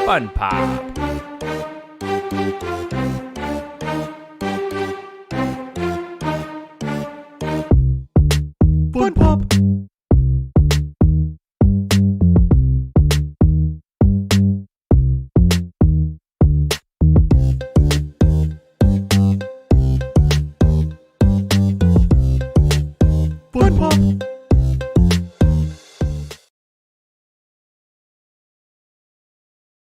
FunPop. FunPop. FunPop.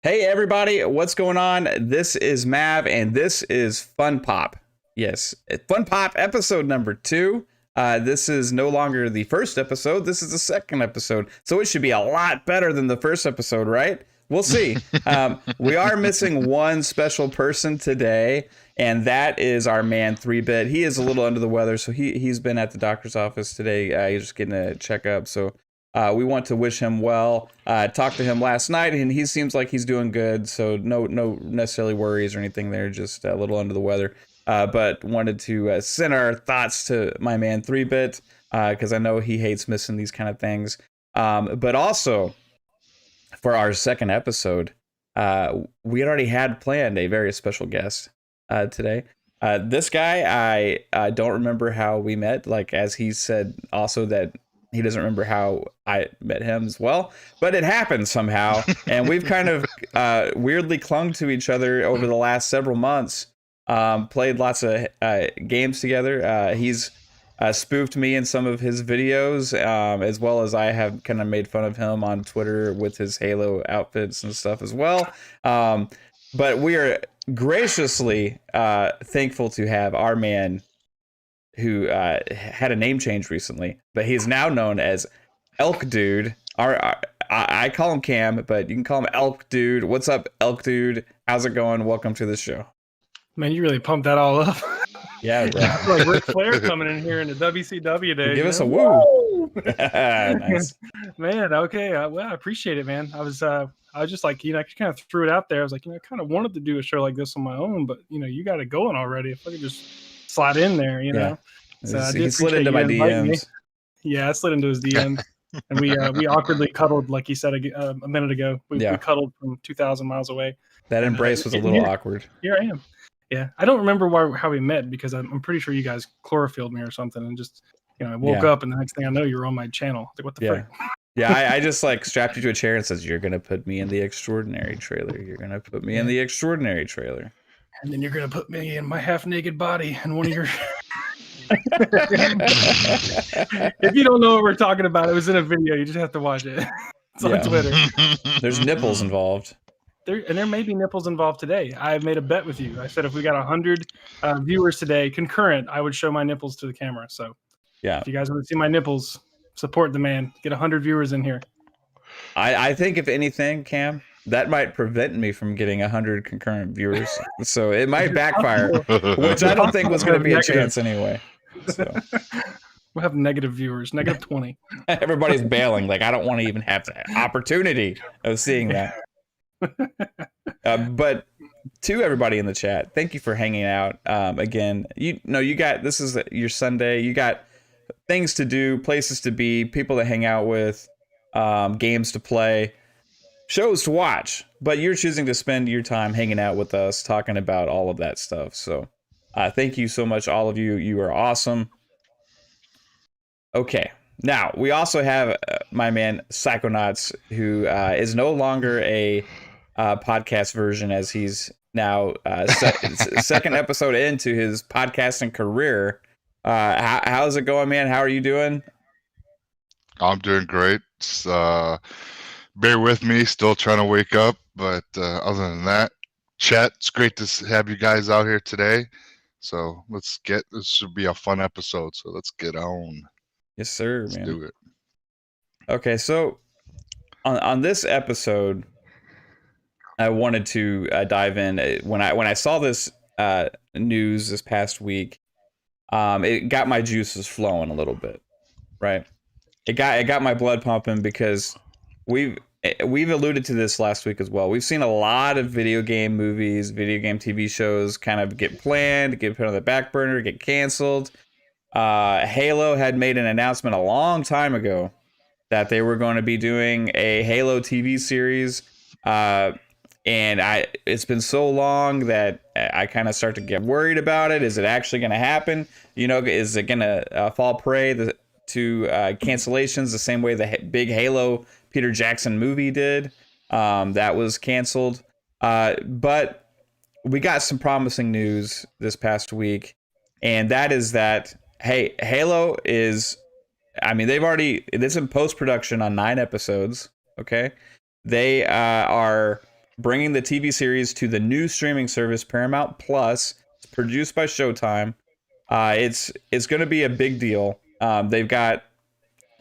Hey everybody, what's going on? This is Mav and this is FunPop. Yes, FunPop episode number 2. This is no longer the first episode, this is the second episode. So it should be a lot better than the first episode, right? We'll see. We are missing one special person today, and that is our man 3-Bit. He is a little under the weather, so he's been at the doctor's office today. He's just getting a checkup, so we want to wish him well. Talked to him last night, and he seems like he's doing good, so no necessarily worries or anything there, just a little under the weather. But wanted to send our thoughts to my man 3-Bit, because I know he hates missing these kind of things. But also, for our second episode, we had already had planned a very special guest today. This guy, I don't remember how we met, like as he said also that he doesn't remember how I met him as well, but it happened somehow. And we've kind of weirdly clung to each other over the last several months, played lots of games together. He's spoofed me in some of his videos, as well as I have kind of made fun of him on Twitter with his Halo outfits and stuff as well. But we are graciously thankful to have our man who had a name change recently, but he's now known as Elk Dude. I call him Cam, but you can call him Elk Dude. What's up, Elk Dude? How's it going? Welcome to the show. Man, you really pumped that all up. Yeah, bro. I feel like Ric Flair coming in here in the WCW days. Give us a woo. Nice. Man, okay. Well, I appreciate it, man. I was just like, I kind of threw it out there. I was like, I kind of wanted to do a show like this on my own, but you got it going already. If I could just slide in there, know. So he slid into my DMs. Yeah, I slid into his DMs, and we awkwardly cuddled, like he said a minute ago. We cuddled from 2,000 miles away. That embrace was a little awkward. Here I am. Yeah, I don't remember how we met because I'm pretty sure you guys chlorophylled me or something, and just I woke up and the next thing I know you were on my channel. Like, what the frick? Yeah, I just like strapped you to a chair and says, "You're gonna put me in the extraordinary trailer. You're gonna put me in the extraordinary trailer." And then you're gonna put me in my half-naked body in one of your. If you don't know what we're talking about, it was in a video. You just have to watch it. It's on Twitter. There's nipples involved. There may be nipples involved today. I made a bet with you. I said if we got 100 viewers today, concurrent, I would show my nipples to the camera. So if you guys want to see my nipples, support the man. Get 100 viewers in here. I think if anything, Cam, that might prevent me from getting 100 concurrent viewers. So it might backfire, which I don't think was going to be a chance anyway. So. We'll have negative viewers, -20. Everybody's bailing. Like, I don't want to even have the opportunity of seeing that. But to everybody in the chat, thank you for hanging out. Again, you got, this is your Sunday. You got things to do, places to be, people to hang out with, games to play, shows to watch, but you're choosing to spend your time hanging out with us, talking about all of that stuff. So thank you so much, all of you. You are awesome. Okay, now we also have my man Psychonauts, who is no longer a podcast version, as he's now second episode into his podcasting career. How's it going, man? How are you doing? I'm doing great. Bear with me, still trying to wake up, but other than that, chat, it's great to have you guys out here today. So this should be a fun episode, so let's get on. Yes, sir, Let's man. do it. Okay, so on this episode, I wanted to dive in. When I saw this news this past week, it got my juices flowing a little bit, right? It got my blood pumping because we've alluded to this last week as well. We've seen a lot of video game movies, video game TV shows kind of get planned, get put on the back burner, get canceled. Halo had made an announcement a long time ago that they were going to be doing a Halo TV series. and it's been so long that I kind of start to get worried about it. Is it actually going to happen? Is it going to fall prey to cancellations the same way the big Halo Peter Jackson movie did? That was canceled. But we got some promising news this past week, and that is that, hey, Halo is, I mean, it's in post-production on 9 episodes, okay? They are bringing the TV series to the new streaming service, Paramount Plus. It's produced by Showtime. It's going to be a big deal. They've got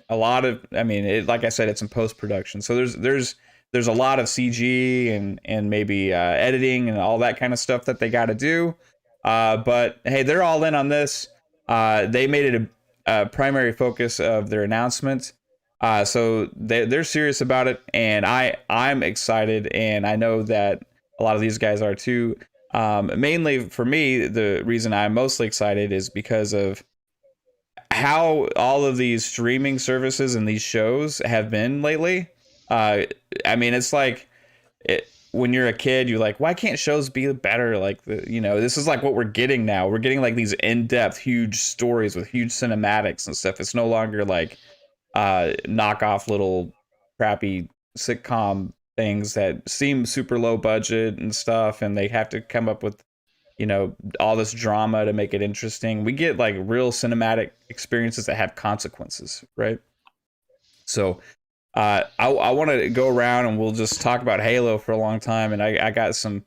a lot of, I mean, like I said, it's in post-production. So there's a lot of CG and maybe editing and all that kind of stuff that they got to do. But hey, they're all in on this. They made it a primary focus of their announcement. So they're serious about it, and I'm excited, and I know that a lot of these guys are too. Mainly for me, the reason I'm mostly excited is because of how all of these streaming services and these shows have been lately. I mean, it's like when you're a kid, you're like, why can't shows be better? Like, this is like what we're getting now. We're getting like these in-depth, huge stories with huge cinematics and stuff. It's no longer like knockoff little crappy sitcom things that seem super low budget and stuff, and they have to come up with all this drama to make it interesting. We get like real cinematic experiences that have consequences, right? So I want to go around and we'll just talk about Halo for a long time, and I got some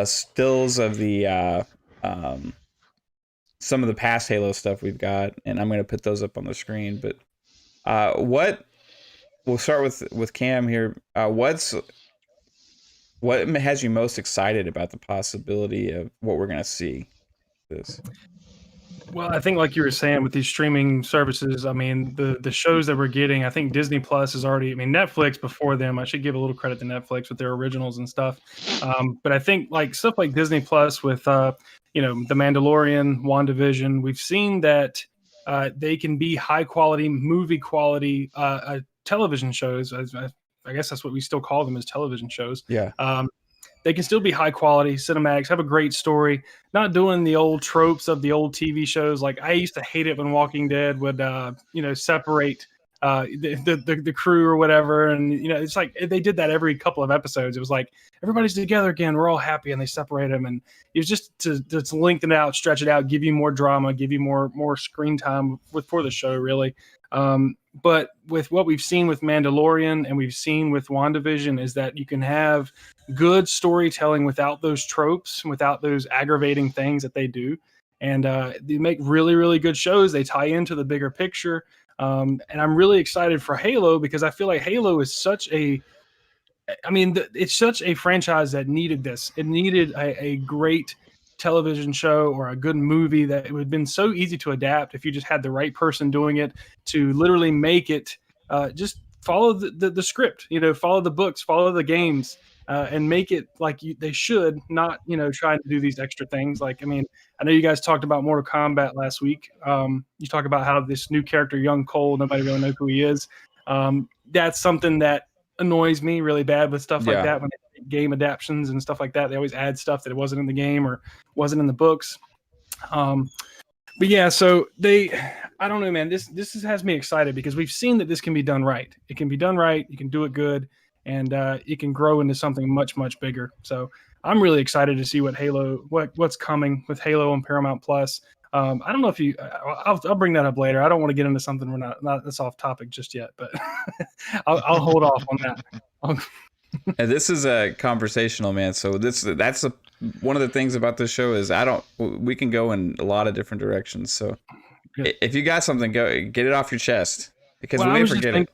stills of the some of the past Halo stuff we've got, and I'm going to put those up on the screen. But we'll start with Cam here. What has you most excited about the possibility of what we're going to see this? Well, I think like you were saying with these streaming services, I mean, the shows that we're getting, I think Disney Plus is already, I mean, Netflix before them, I should give a little credit to Netflix with their originals and stuff. But I think like stuff like Disney Plus with, The Mandalorian, WandaVision, we've seen that they can be high quality, movie quality television shows. I guess that's what we still call them, as television shows. Yeah. They can still be high quality cinematics, have a great story, not doing the old tropes of the old TV shows. Like I used to hate it when Walking Dead would, separate the crew or whatever. And, it's like they did that every couple of episodes. It was like, everybody's together again. We're all happy. And they separate them. And it was just to lengthen it out, stretch it out, give you more drama, give you more screen time for the show, really. But with what we've seen with Mandalorian and we've seen with WandaVision is that you can have good storytelling without those tropes, without those aggravating things that they do. And they make really, really good shows. They tie into the bigger picture. And I'm really excited for Halo because I feel like Halo is it's such a franchise that needed this. It needed a great television show or a good movie that it would have been so easy to adapt if you just had the right person doing it to literally make it just follow the script, follow the books, follow the games, and make it like they should, not, trying to do these extra things. Like, I mean, I know you guys talked about Mortal Kombat last week. You talk about how this new character, Young Cole, nobody really knows who he is. That's something that annoys me really bad with stuff like that when they make game adaptions and stuff like that. They always add stuff that it wasn't in the game or wasn't in the books. But yeah, so I don't know, man. This has me excited because we've seen that this can be done right. It can be done right. You can do it good, and it can grow into something much, much bigger. So I'm really excited to see what's coming with Halo and Paramount Plus. I don't know if I'll bring that up later. I don't want to get into something we're not that's off topic just yet, but I'll hold off on that. And this is a conversational, man. So that's one of the things about this show is we can go in a lot of different directions. So if you got something, get it off your chest because we may forget it.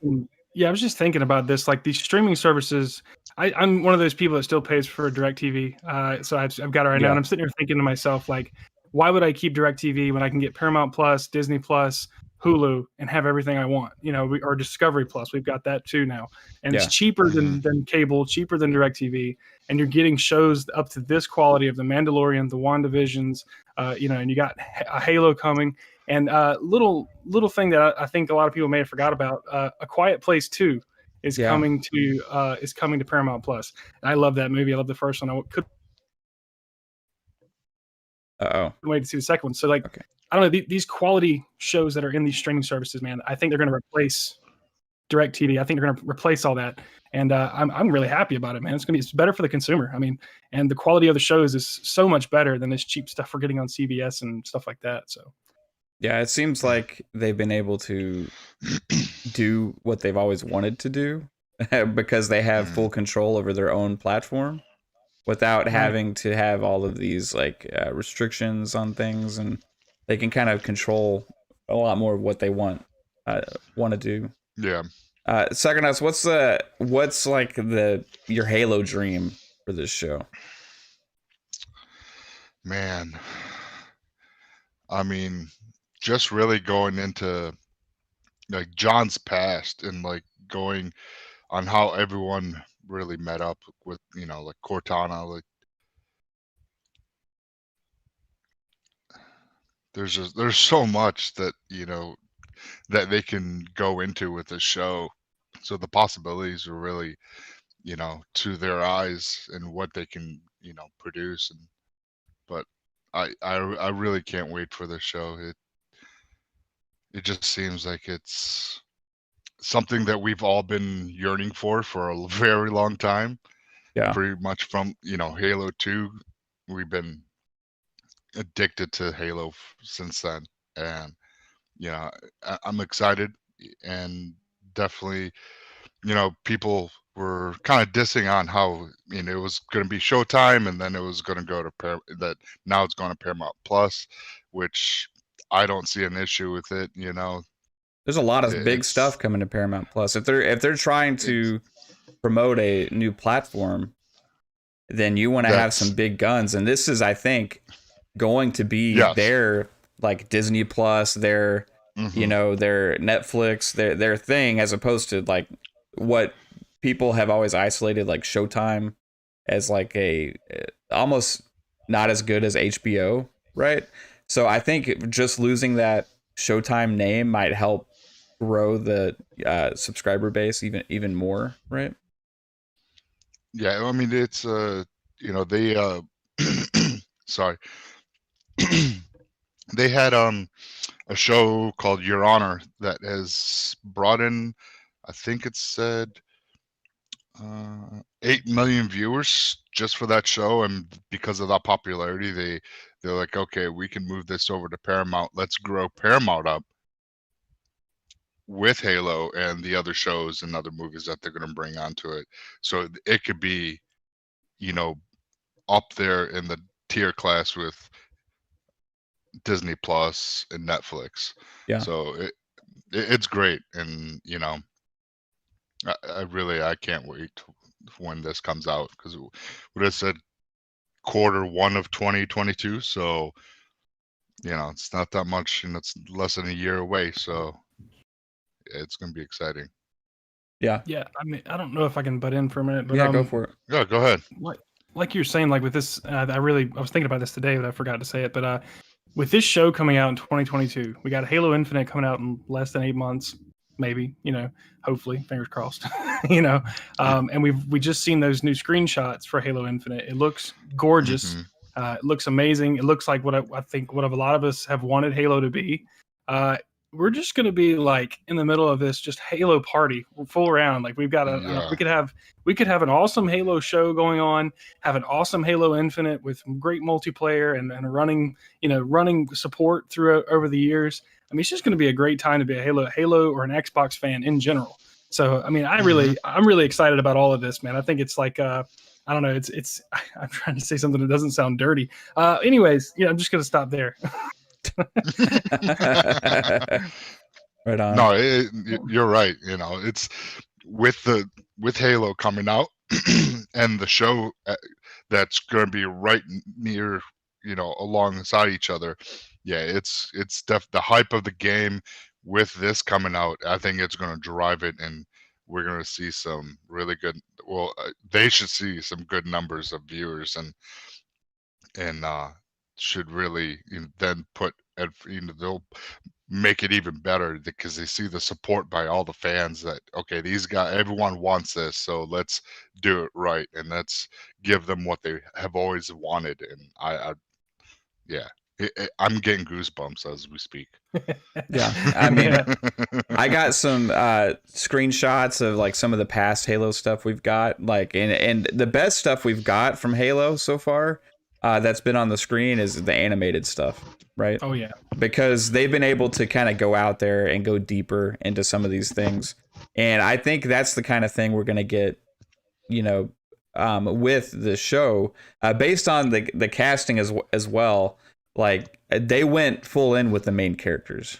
Yeah, I was just thinking about this. Like these streaming services, I'm one of those people that still pays for DirecTV. So I've got it right now, and I'm sitting here thinking to myself, like, why would I keep DirecTV when I can get Paramount Plus, Disney Plus, Hulu, and have everything I want? Or Discovery Plus. We've got that too now, and it's cheaper than cable, cheaper than DirecTV, and you're getting shows up to this quality of The Mandalorian, the WandaVisions, and you got a Halo coming. And little thing that I think a lot of people may have forgot about, A Quiet Place 2 is coming to Paramount Plus. And I love that movie. I love the first one. I could wait to see the second one. So like, I don't know, these quality shows that are in these streaming services, man, I think they're going to replace DirecTV. I think they're going to replace all that. And I'm really happy about it, man. It's better for the consumer. I mean, and the quality of the shows is so much better than this cheap stuff we're getting on CBS and stuff like that. So yeah, it seems like they've been able to do what they've always wanted to do because they have full control over their own platform without having to have all of these like restrictions on things, and they can kind of control a lot more of what they want to do. Yeah. Psychonauts, what's like your Halo dream for this show? Man, I mean, just really going into like John's past and like going on how everyone really met up with, you know, like Cortana. Like there's so much that, you know, that they can go into with the show. So the possibilities are really, you know, to their eyes and what they can, you know, produce. And but I really can't wait for the show. It just seems like it's something that we've all been yearning for a very long time. Yeah. Pretty much from, you know, Halo 2, we've been addicted to Halo since then. And, you know, I'm excited, and definitely, you know, people were kind of dissing on how, you know, it was going to be Showtime and then it was going to go to that now it's going to Paramount Plus, which I don't see an issue with it, you know. There's a lot of big stuff coming to Paramount Plus. If they're trying to promote a new platform, then you want to have some big guns, and this is, I think, going to be their like Disney Plus, their you know, their Netflix, their thing, as opposed to like what people have always isolated like Showtime as like a almost not as good as HBO, right? So I think just losing that Showtime name might help grow the subscriber base even more, right? Yeah, I mean, it's you know, they sorry. They had a show called Your Honor that has brought in, I think it said 8 million viewers just for that show. And because of that popularity, they're like, okay, we can move this over to Paramount. Let's grow Paramount up with Halo and the other shows and other movies that they're going to bring onto it. So it could be, you know, up there in the tier class with Disney Plus and Netflix. Yeah. So it's great. And, you know, I can't wait when this comes out, because what I said, Q1 of 2022. So, you know, it's not that much, and it's less than a year away. So it's going to be exciting. Yeah. Yeah. I mean, I don't know if I can butt in for a minute, but yeah, go for it. Yeah, go ahead. Like you're saying, like with this, I was thinking about this today, but I forgot to say it. But with this show coming out in 2022, we got Halo Infinite coming out in less than 8 months, maybe, you know, hopefully, fingers crossed, you know. And we just seen those new screenshots for Halo Infinite. It looks gorgeous. It looks amazing. It looks like what I think what a lot of us have wanted Halo to be. We're just going to be like in the middle of this just Halo party full round. Like we've got we could have an awesome Halo show going on, have an awesome Halo Infinite with great multiplayer and running support through over the years. I mean, it's just going to be a great time to be a Halo or an Xbox fan in general. So, I mean, I'm really excited about all of this, man. I think it's like, I don't know. It's, I'm trying to say something that doesn't sound dirty. Anyways, I'm just going to stop there. Right on. No, you're right. You know, it's with Halo coming out and the show that's going to be right near, you know, alongside each other. Yeah, it's the hype of the game with this coming out. I think it's going to drive it, and we're going to see some really good. Well, they should see some good numbers of viewers, and should really then put, you know, they'll make it even better because they see the support by all the fans that, okay, these guys, everyone wants this, so let's do it right and let's give them what they have always wanted. And yeah, I'm getting goosebumps as we speak. Yeah, I mean, I got some screenshots of like some of the past Halo stuff we've got, like, and the best stuff we've got from Halo so far that's been on the screen is the animated stuff, right? Oh yeah, because they've been able to kind of go out there and go deeper into some of these things, and I think that's the kind of thing we're gonna get, you know, with the show, based on the casting as well. Like they went full in with the main characters,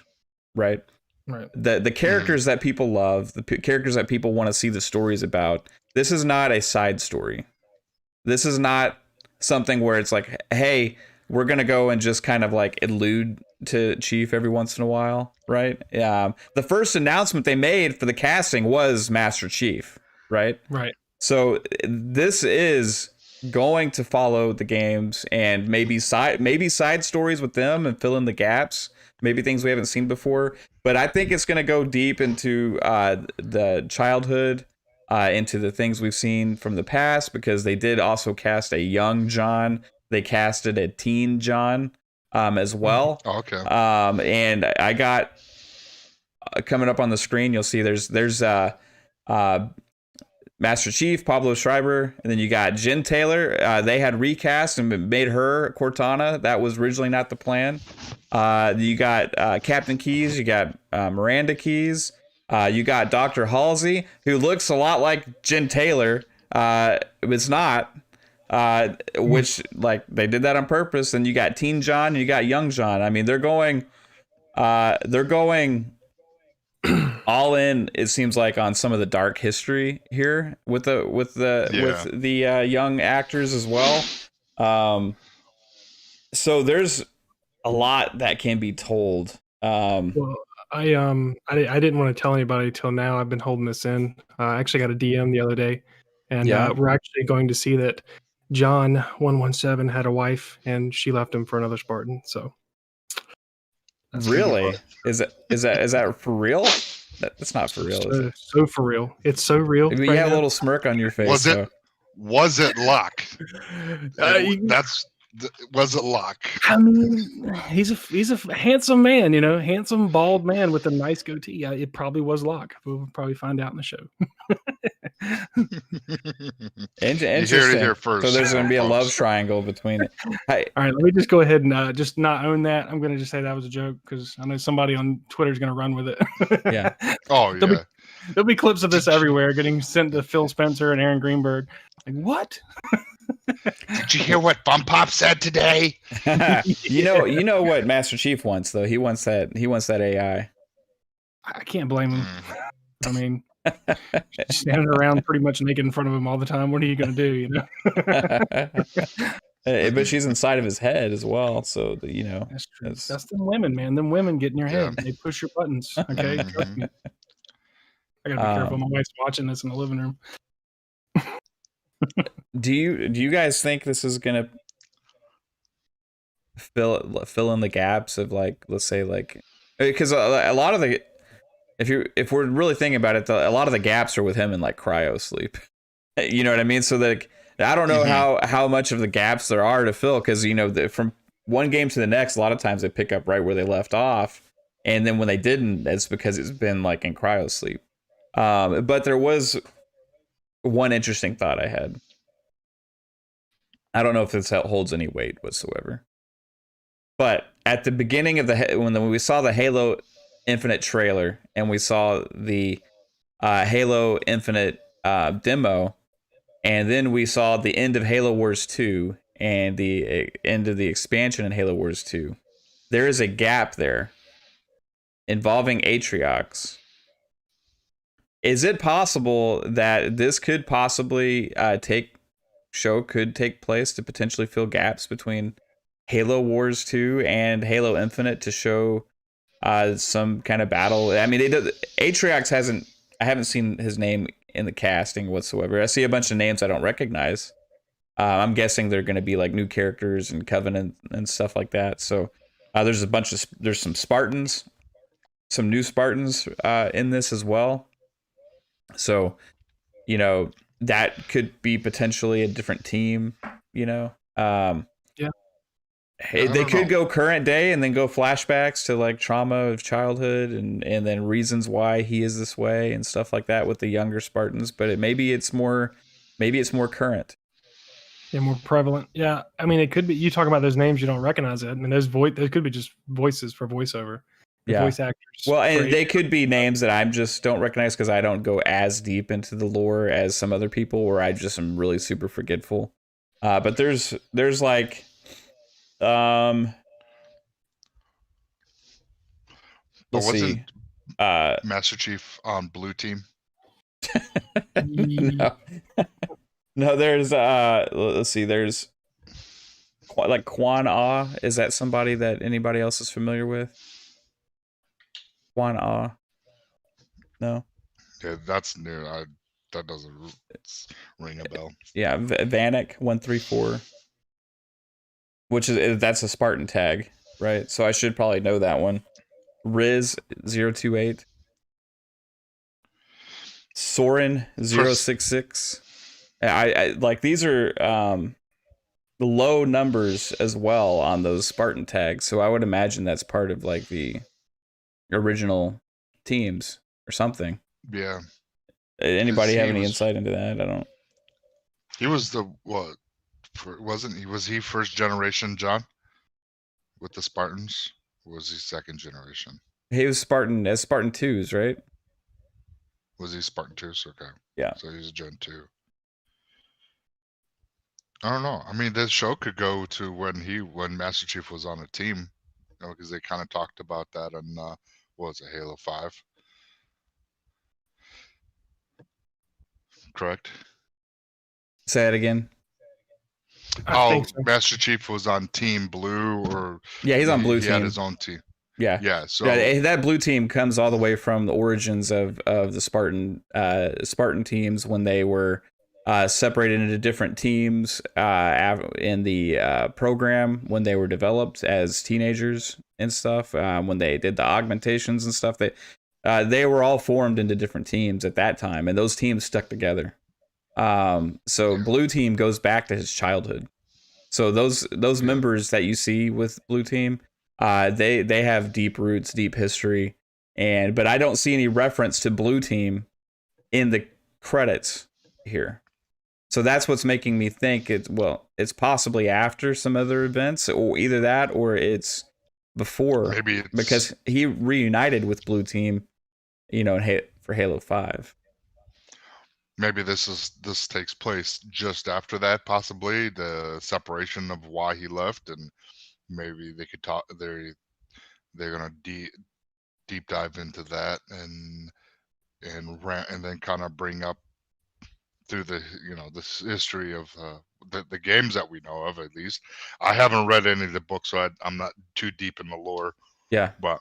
right? right. The characters that people love, the characters that people want to see the stories about. This is not a side story. This is not something where it's like, hey, we're gonna go and just kind of like allude to Chief every once in a while, right? The first announcement they made for the casting was Master Chief, right? Right. So this is going to follow the games and maybe side stories with them and fill in the gaps, maybe things we haven't seen before. But I think it's going to go deep into the childhood, into the things we've seen from the past, because they did also cast a young John. They casted a teen John as well. Oh, okay. And I got coming up on the screen, you'll see there's Master Chief, Pablo Schreiber, and then you got Jen Taylor. They had recast and made her Cortana. That was originally not the plan. You got Captain Keyes. You got Miranda Keyes. You got Dr. Halsey, who looks a lot like Jen Taylor. It's not, which like they did that on purpose. And you got Teen John. And you got Young John. I mean, they're going all in, it seems like, on some of the dark history here with the young actors as well. So there's a lot that can be told. Well, I didn't want to tell anybody till now. I've been holding this in. I actually got a DM the other day, and we're actually going to see that John 117 had a wife and she left him for another Spartan. So really, is that for real? That's not for real. So for real. It's so real. You had a little smirk on your face. Was it luck? Was it luck? I mean, he's a handsome man, handsome bald man with a nice goatee. Yeah, it probably was luck. We'll probably find out in the show. Interesting. You heard it here first. So there's going to be a love triangle between it. All right, let me just go ahead and just not own that. I'm going to just say that was a joke because I know somebody on Twitter is going to run with it. Yeah. Oh, yeah. There'll be clips of this everywhere getting sent to Phil Spencer and Aaron Greenberg. Like, what? Did you hear what FunPop said today? You know what Master Chief wants, though. He wants that AI. I can't blame him. I mean, standing around pretty much naked in front of him all the time. What are you going to do? But she's inside of his head as well, so that's true. That's them women, man. Them women get in your head. They push your buttons. Okay, trust me. I gotta be careful. My wife's watching this in the living room. Do you guys think this is gonna fill in the gaps of, like, let's say, like, because a lot of the, if we're really thinking about it, a lot of the gaps are with him in like cryo sleep. You know what I mean? So like, I don't know how much of the gaps there are to fill, because from one game to the next, a lot of times they pick up right where they left off, and then when they didn't, it's because it's been like in cryo sleep. But there was one interesting thought I had. I don't know if this holds any weight whatsoever, but at the beginning of when we saw the Halo Infinite trailer and we saw the Halo Infinite demo, and then we saw the end of Halo Wars 2 and the end of the expansion in Halo Wars 2, there is a gap there involving Atriox. Is it possible that this could possibly take place to potentially fill gaps between Halo Wars 2 and Halo Infinite to show some kind of battle? I mean, Atriox I haven't seen his name in the casting whatsoever. I see a bunch of names I don't recognize. I'm guessing they're going to be like new characters and Covenant and stuff like that. So there's some Spartans. some new Spartans in this as well. So, you know, that could be potentially a different team, you know. Yeah. They could go current day and then go flashbacks to like trauma of childhood and then reasons why he is this way and stuff like that with the younger Spartans, but maybe it's more current. Yeah, more prevalent. Yeah, I mean, it could be. You talk about those names, you don't recognize it. I mean, those could be just voices for voiceover. The voice actors. Well, and they could be names that I'm just don't recognize because I don't go as deep into the lore as some other people, or I just am really super forgetful. But there's like, let's see. Master Chief on blue team? No. No, there's let's see, there's like Quan Ah. Is that somebody that anybody else is familiar with? Quan Ah. No. Yeah, that's new. That doesn't ring a bell. Yeah, Vanek 134, that's a Spartan tag, right? So I should probably know that one. Riz 028, Soren 066. I like these are low numbers as well on those Spartan tags, so I would imagine that's part of like the original teams or something. Yeah. Anybody have any insight into that? I don't. He was the what? Wasn't he? Was he first generation, John? With the Spartans, or was he second generation? He was Spartan 2s, right? Was he Spartan 2s? Okay. Yeah. So he's Gen 2. I don't know. I mean, this show could go to when Master Chief was on a team, you know, because they kind of talked about that in what was it, Halo 5? Correct. Say it again. So. Master Chief was on Team Blue, or yeah, he's on Blue Team. He had his own team. Yeah. So that blue team comes all the way from the origins of the Spartan teams when they were separated into different teams in the program when they were developed as teenagers and stuff. When they did the augmentations and stuff, they were all formed into different teams at that time, and those teams stuck together. So Blue Team goes back to his childhood. So those members that you see with Blue Team, they have deep roots, deep history, but I don't see any reference to Blue Team in the credits here. So that's what's making me think it's possibly after some other events, or either that or it's before. Maybe because he reunited with Blue Team, you know, for Halo 5. Maybe this takes place just after that, possibly the separation of why he left, and maybe they could talk. They're gonna deep dive into that and then kind of bring up through this history of the games that we know of. At least I haven't read any of the books, so I'm not too deep in the lore. Yeah, but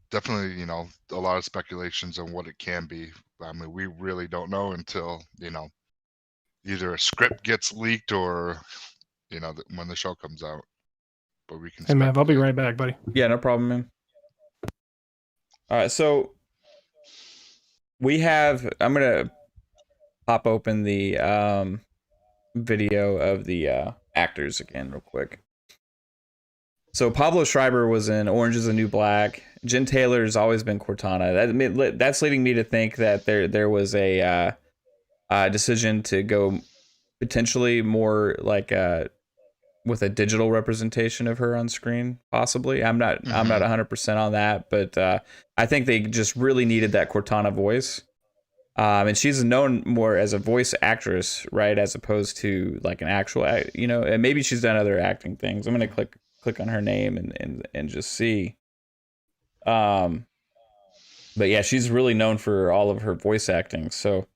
definitely, a lot of speculations on what it can be. I mean, we really don't know until either a script gets leaked or when the show comes out. But we can. Hey, Mav, I'll be right back, buddy. Yeah, no problem, man. All right, so I'm gonna pop open the video of the actors again real quick. So Pablo Schreiber was in Orange is the New Black. Jen Taylor's always been Cortana. That's leading me to think that there was a decision to go potentially more like with a digital representation of her on screen, possibly. I'm not 100% on that, but I think they just really needed that Cortana voice. And she's known more as a voice actress, right, as opposed to like an actual, and maybe she's done other acting things. I'm gonna click on her name and just see. But yeah, she's really known for all of her voice acting. So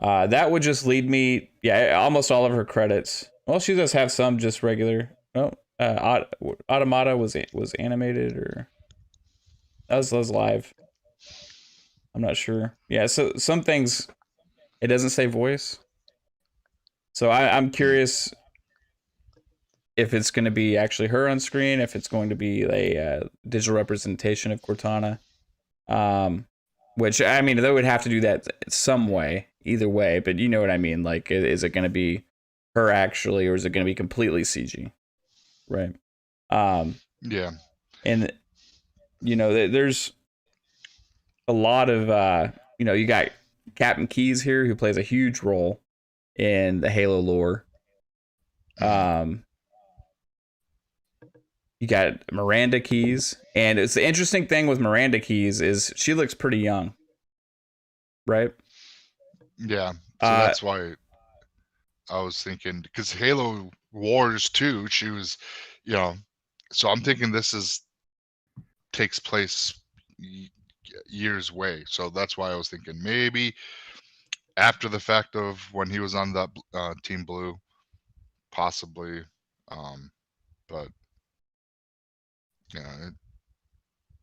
that would just lead me, almost all of her credits. Well, she does have some just regular. Oh, Automata was animated, or that was live. I'm not sure. Yeah, so some things it doesn't say voice. So I'm curious if it's going to be actually her on screen, if it's going to be a digital representation of Cortana. Which, I mean, they would have to do that some way, either way, but you know what I mean? Like, is it going to be her actually, or is it going to be completely CG? Right. Yeah. And, you know, there's a lot of, you know, you got Captain Keyes here, who plays a huge role in the Halo lore. You got Miranda Keyes, and it's the interesting thing with Miranda Keyes is she looks pretty young, right? Yeah, so that's why I was thinking, because Halo Wars 2, she was, you know, so I'm thinking this takes place years away. So that's why I was thinking maybe after the fact of when he was on that Team Blue, possibly. But yeah,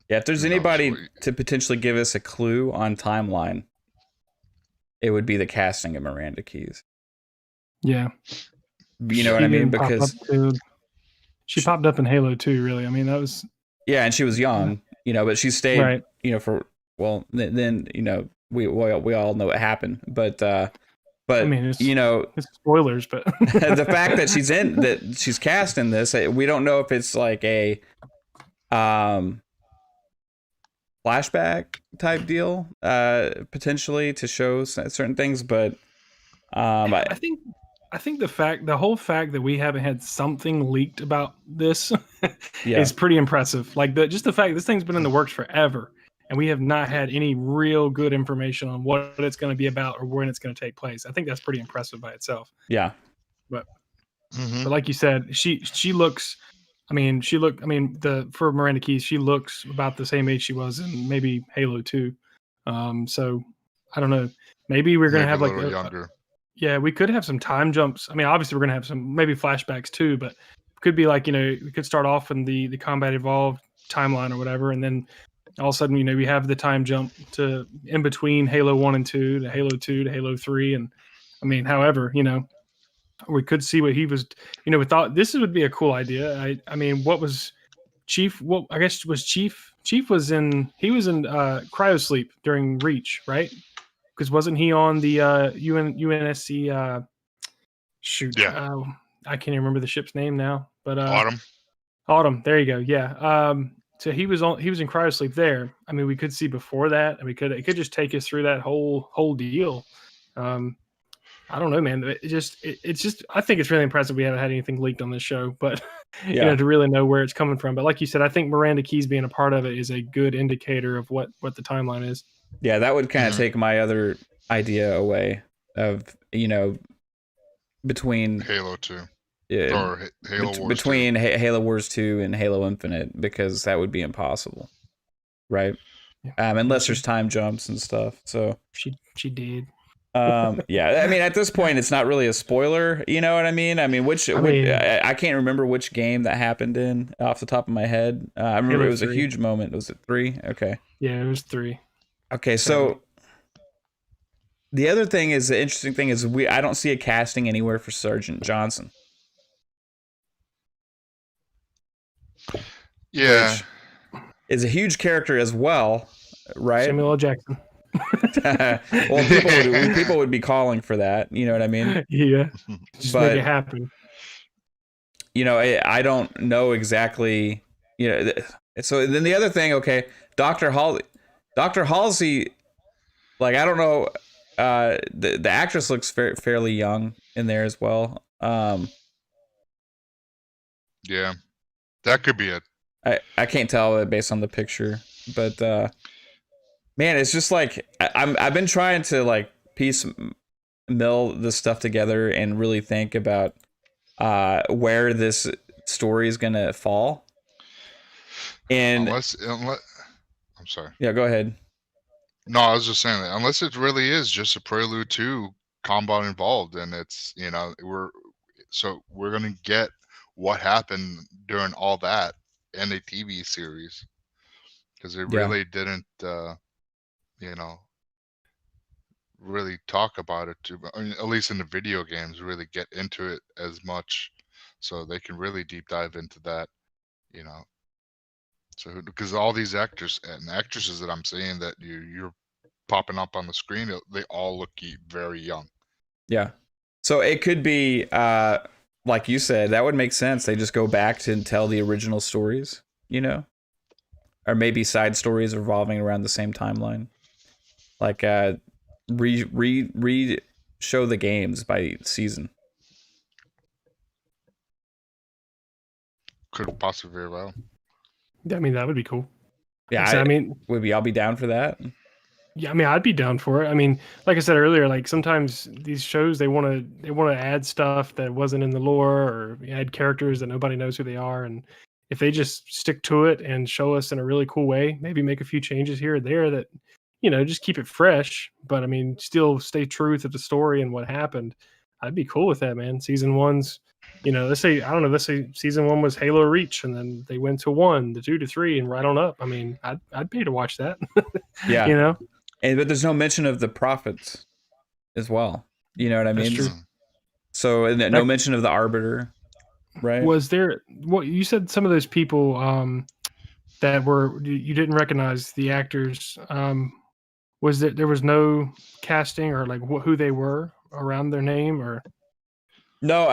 if there's anybody to potentially give us a clue on timeline, it would be the casting of Miranda Keyes. Yeah, you know what I mean, because she popped up in Halo 2. Really, I mean that was and she was young, you know, but she stayed, right. You know, for then you know we all know what happened, but I mean, you know, it's spoilers, but the fact that she's cast in this, we don't know if it's like a flashback type deal, potentially to show certain things, but I think the whole fact that we haven't had something leaked about this is pretty impressive. Like just the fact this thing's been in the works forever, and we have not had any real good information on what it's going to be about or when it's going to take place. I think that's pretty impressive by itself. Yeah, but like you said, she looks. I mean, for Miranda Keyes, she looks about the same age she was in maybe Halo 2. So I don't know. Maybe we're going to have like younger. Yeah, we could have some time jumps. I mean, obviously we're going to have some maybe flashbacks too, but it could be like, you know, we could start off in the Combat Evolved timeline or whatever, and then all of a sudden, you know, we have the time jump to in between Halo 1 and 2 to Halo 2 to Halo 3. And I mean, however, you know, we could see what he was, you know, we thought this would be a cool idea. I mean, what was Chief? What I guess was Chief was in cryosleep during Reach, right? Because wasn't he on the UNSC? Shoot, yeah. I can't even remember the ship's name now. But Autumn. There you go. Yeah. So he was in cryosleep there. I mean, we could see before that, and it could just take us through that whole deal. I don't know, man. It's just I think it's really impressive we haven't had anything leaked on this show, but you know, to really know where it's coming from. But like you said, I think Miranda Keyes being a part of it is a good indicator of what the timeline is. Yeah, that would kind of take my other idea away of, you know, between Halo 2. Or Halo Wars between 2. Halo Wars 2 and Halo Infinite, because that would be impossible, right? Unless there's time jumps and stuff. So she did. Yeah, I mean, at this point, it's not really a spoiler. You know what I mean? I mean, I can't remember which game that happened in off the top of my head. I remember it was 3. A huge moment. Was it 3? Okay. Yeah, it was 3. Okay, so the other thing is, the interesting thing is I don't see a casting anywhere for Sergeant Johnson. Yeah. Which is a huge character as well, right? Samuel L. Jackson. Well, people would be calling for that. You know what I mean? Yeah. Just make it happen. You know, I don't know exactly. You know, so then the other thing, okay, Dr. Halsey, like, I don't know. The actress looks fairly young in there as well. Yeah, that could be it. I can't tell based on the picture, but man, it's just like I've been trying to like piece mill this stuff together and really think about where this story is gonna fall. And unless I'm sorry. Yeah, go ahead. No, I was just saying that unless it really is just a prelude to Combat Evolved, and it's, you know, we're gonna get what happened during all that in a TV series, because they really didn't, you know, really talk about it too. I mean, at least in the video games, really get into it as much. so they can really deep dive into that, you know. So because all these actors and actresses that I'm seeing that you're popping up on the screen, they all look very young. Yeah. So it could be, like you said, that would make sense. They just go back to tell the original stories, you know, or maybe side stories revolving around the same timeline. Like re show the games by season. Could possibly very well. I mean, that would be cool. Yeah, I mean, would we all be down for that? yeah, I mean, I'd be down for it. I mean, like I said earlier, like sometimes these shows they want to add stuff that wasn't in the lore or add characters that nobody knows who they are, and if they just stick to it and show us in a really cool way, maybe make a few changes here or there that, you know, just keep it fresh, but I mean, still stay true to the story and what happened. I'd be cool with that, man. Season one's, you know, let's say, I don't know, let's say season one was Halo Reach, and then they went to 1 to 2 to 3 and right on up. I mean, I'd pay to watch that. Yeah. You know? But there's no mention of the prophets as well. You know what I mean? That's true. So no mention of the arbiter, right? Was there what you said? Some of those people that were you didn't recognize the actors. Was there was no casting or like who they were around their name or? No,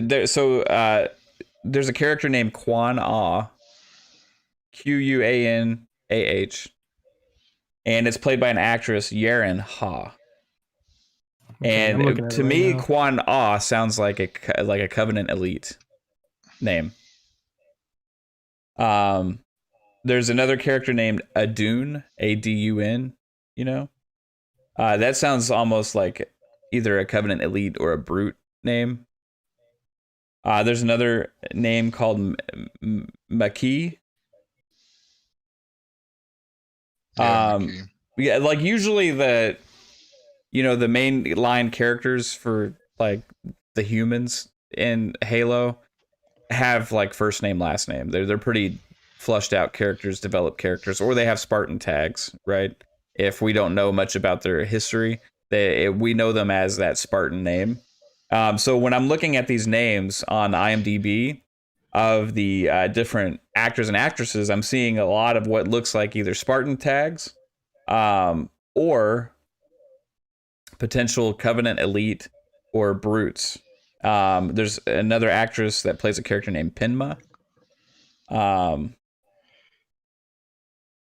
there's a character named Quan Ah, Quanah, and it's played by an actress, Yaren Ha. Okay, and to me, Quan Ah sounds like a Covenant elite name. There's another character named Adun, Adun. You know, that sounds almost like either a Covenant elite or a brute name. There's another name called Maki. Yeah, like usually the main line characters for like the humans in Halo have like first name, last name. They're pretty flushed out characters, developed characters, or they have Spartan tags, right? If we don't know much about their history, we know them as that Spartan name. So when I'm looking at these names on IMDb of the different actors and actresses, I'm seeing a lot of what looks like either Spartan tags or potential Covenant elite or brutes. There's another actress that plays a character named Pinma.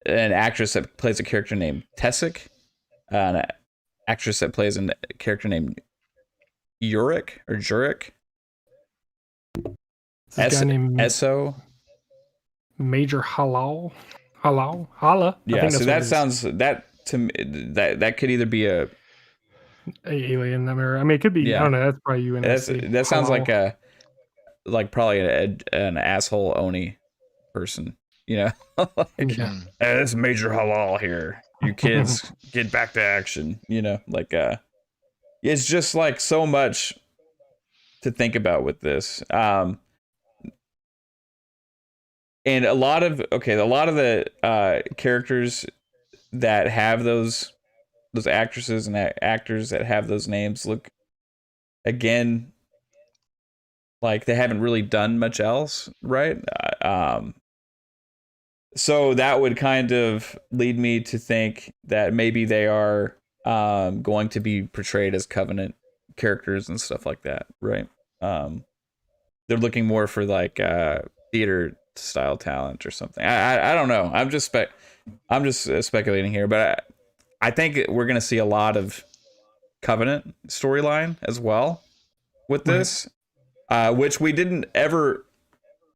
An actress that plays a character named Tessic. An actress that plays a character named Uric or Jurek. Eso. Major Halal. Hala. Yeah, so that sounds to me that could either be a alien. I mean, it could be. Yeah. I don't know. That's probably UNSC. That sounds like probably an asshole Oni person. You know, it's Major Halal here. You kids get back to action. You know, like it's just like so much to think about with this. And a lot of the characters that have those actresses and actors that have those names look again like they haven't really done much else, right? So that would kind of lead me to think that maybe they are going to be portrayed as Covenant characters and stuff like that, right? They're looking more for like theater style talent or something. I don't know. I'm just speculating here, but I think we're gonna see a lot of Covenant storyline as well with this, which we didn't ever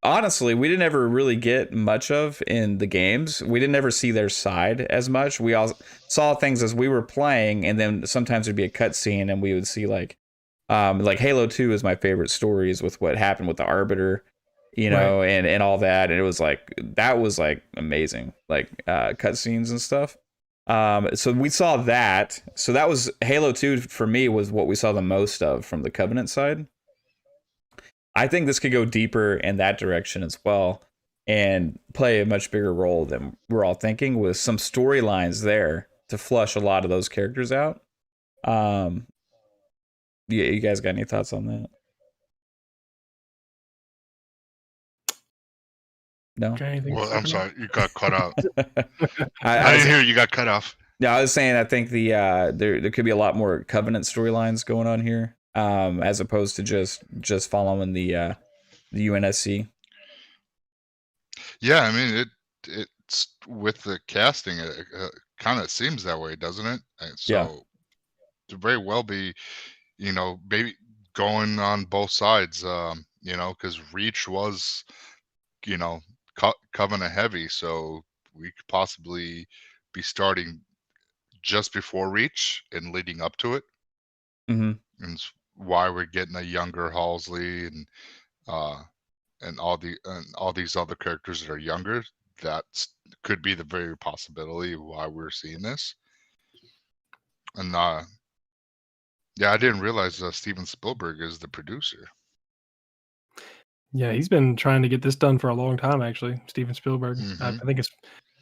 really get much of in the games. We didn't ever see their side as much. We all saw things as we were playing, and then sometimes there'd be a cutscene, and we would see like Halo 2 is my favorite stories with what happened with the Arbiter, you know, and all that, and it was like that was like amazing, like cutscenes and stuff. So we saw that. So that was Halo 2 for me was what we saw the most of from the Covenant side. I think this could go deeper in that direction as well and play a much bigger role than we're all thinking, with some storylines there to flush a lot of those characters out. Yeah, you guys got any thoughts on that? No. Well, I'm sorry, you got cut out. I didn't hear you got cut off. Yeah, I was saying I think the there could be a lot more Covenant storylines going on here, as opposed to just following the UNSC. Yeah, I mean it's with the casting, it kind of seems that way, doesn't it? And so to very well be, maybe going on both sides, because Reach was, Covenant heavy, so we could possibly be starting just before Reach and leading up to it. Mm-hmm. And it's why we're getting a younger Halsey and all these other characters that are younger. That could be the very possibility of why we're seeing this. And yeah, I didn't realize Steven Spielberg is the producer. Yeah, he's been trying to get this done for a long time, actually. Steven Spielberg. I think it's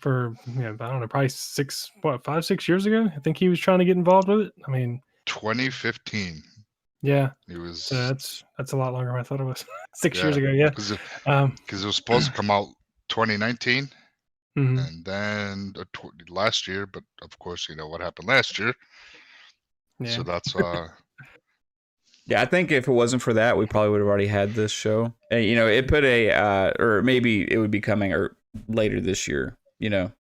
for I don't know, probably 5, 6 years ago. I think he was trying to get involved with it. I mean, 2015. Yeah, it was. So that's a lot longer than I thought it was. 6 years ago, yeah. Because it was supposed to come out 2019, and then last year, but of course, you know what happened last year. Yeah. So that's Yeah, I think if it wasn't for that, we probably would have already had this show. And, it put or maybe it would be coming later this year. They said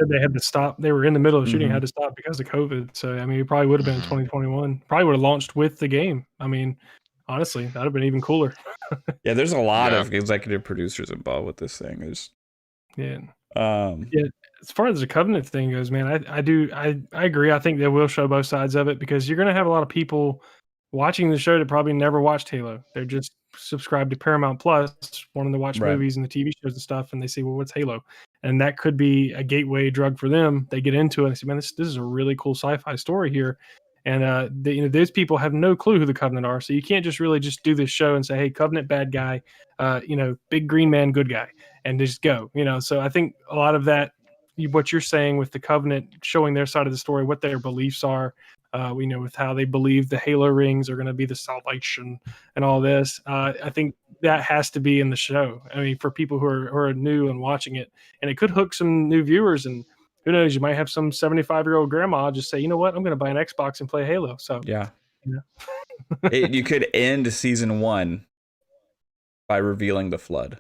they had to stop. They were in the middle of shooting, had to stop because of COVID. So I mean, it probably would have been 2021. Probably would have launched with the game. I mean, honestly, that'd have been even cooler. Yeah, there's a lot of executive producers involved with this thing. Yeah. As far as the Covenant thing goes, man, I agree. I think they will show both sides of it because you're going to have a lot of people watching the show that probably never watched Halo. They're just subscribed to Paramount Plus, wanting to watch movies and the TV shows and stuff, and they say, well, what's Halo? And that could be a gateway drug for them. They get into it and say, man, this is a really cool sci-fi story here. And those people have no clue who the Covenant are. So you can't just really just do this show and say, hey, Covenant bad guy, big green man good guy, and just go. So I think a lot of that, what you're saying with the Covenant showing their side of the story, what their beliefs are, with how they believe the Halo rings are going to be the salvation and all this. I think that has to be in the show. I mean, for people who are new and watching it, and it could hook some new viewers. And who knows, you might have some 75-year-old grandma just say, you know what, I'm going to buy an Xbox and play Halo. So yeah, you could end season 1 by revealing the flood.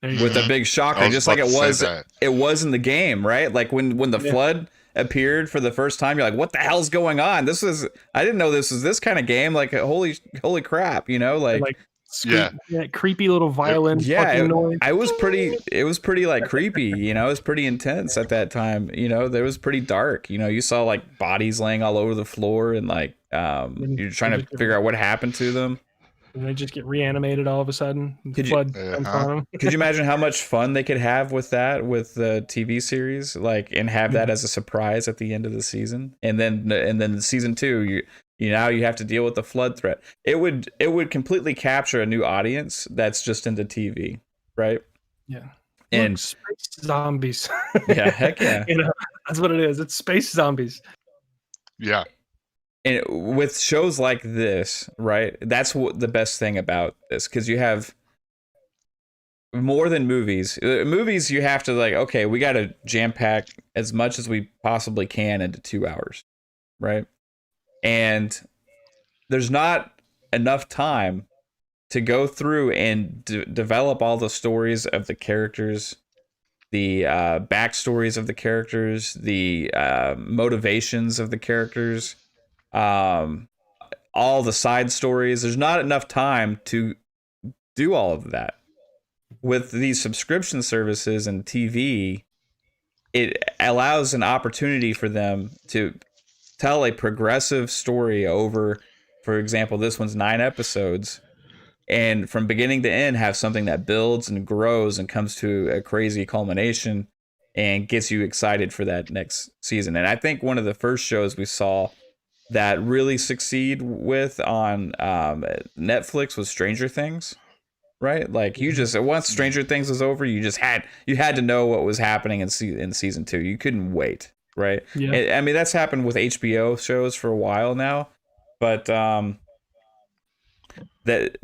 With a big shocker, just like it was in the game, right? Like when the flood appeared for the first time, you're like, what the hell's going on? I didn't know this was this kind of game. Like holy crap, like creepy little violin noise. It was pretty like creepy, it was pretty intense at that time. There was pretty dark. You saw like bodies laying all over the floor, and like you're trying to figure out what happened to them. And they just get reanimated all of a sudden. Could you imagine how much fun they could have with that, with the TV series, and have that as a surprise at the end of the season, and then season 2, you have to deal with the flood threat. It would completely capture a new audience that's just into TV, right? Yeah. And space zombies. Yeah, heck yeah. That's what it is. It's space zombies. Yeah. And with shows like this, right? That's what the best thing about this, because you have more than movies. Movies, you have to okay, we got to jam pack as much as we possibly can into 2 hours, right? And there's not enough time to go through and develop all the stories of the characters, the backstories of the characters, the motivations of the characters. All the side stories. There's not enough time to do all of that. With these subscription services and TV, it allows an opportunity for them to tell a progressive story over, for example, this one's 9 episodes, and from beginning to end have something that builds and grows and comes to a crazy culmination and gets you excited for that next season. And I think one of the first shows we saw that really succeed with on Netflix was Stranger Things, right? Like once Stranger Things was over, you had to know what was happening in season 2. You couldn't wait, right? Yeah. I mean, that's happened with HBO shows for a while now, but that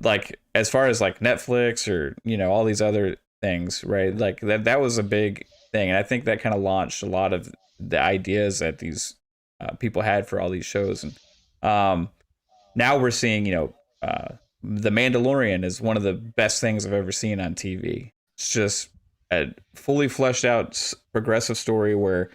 as far as Netflix or all these other things, right? Like that was a big thing, and I think that kind of launched a lot of the ideas that these people had for all these shows. And now we're seeing, The Mandalorian is one of the best things I've ever seen on TV. It's just a fully fleshed out progressive story where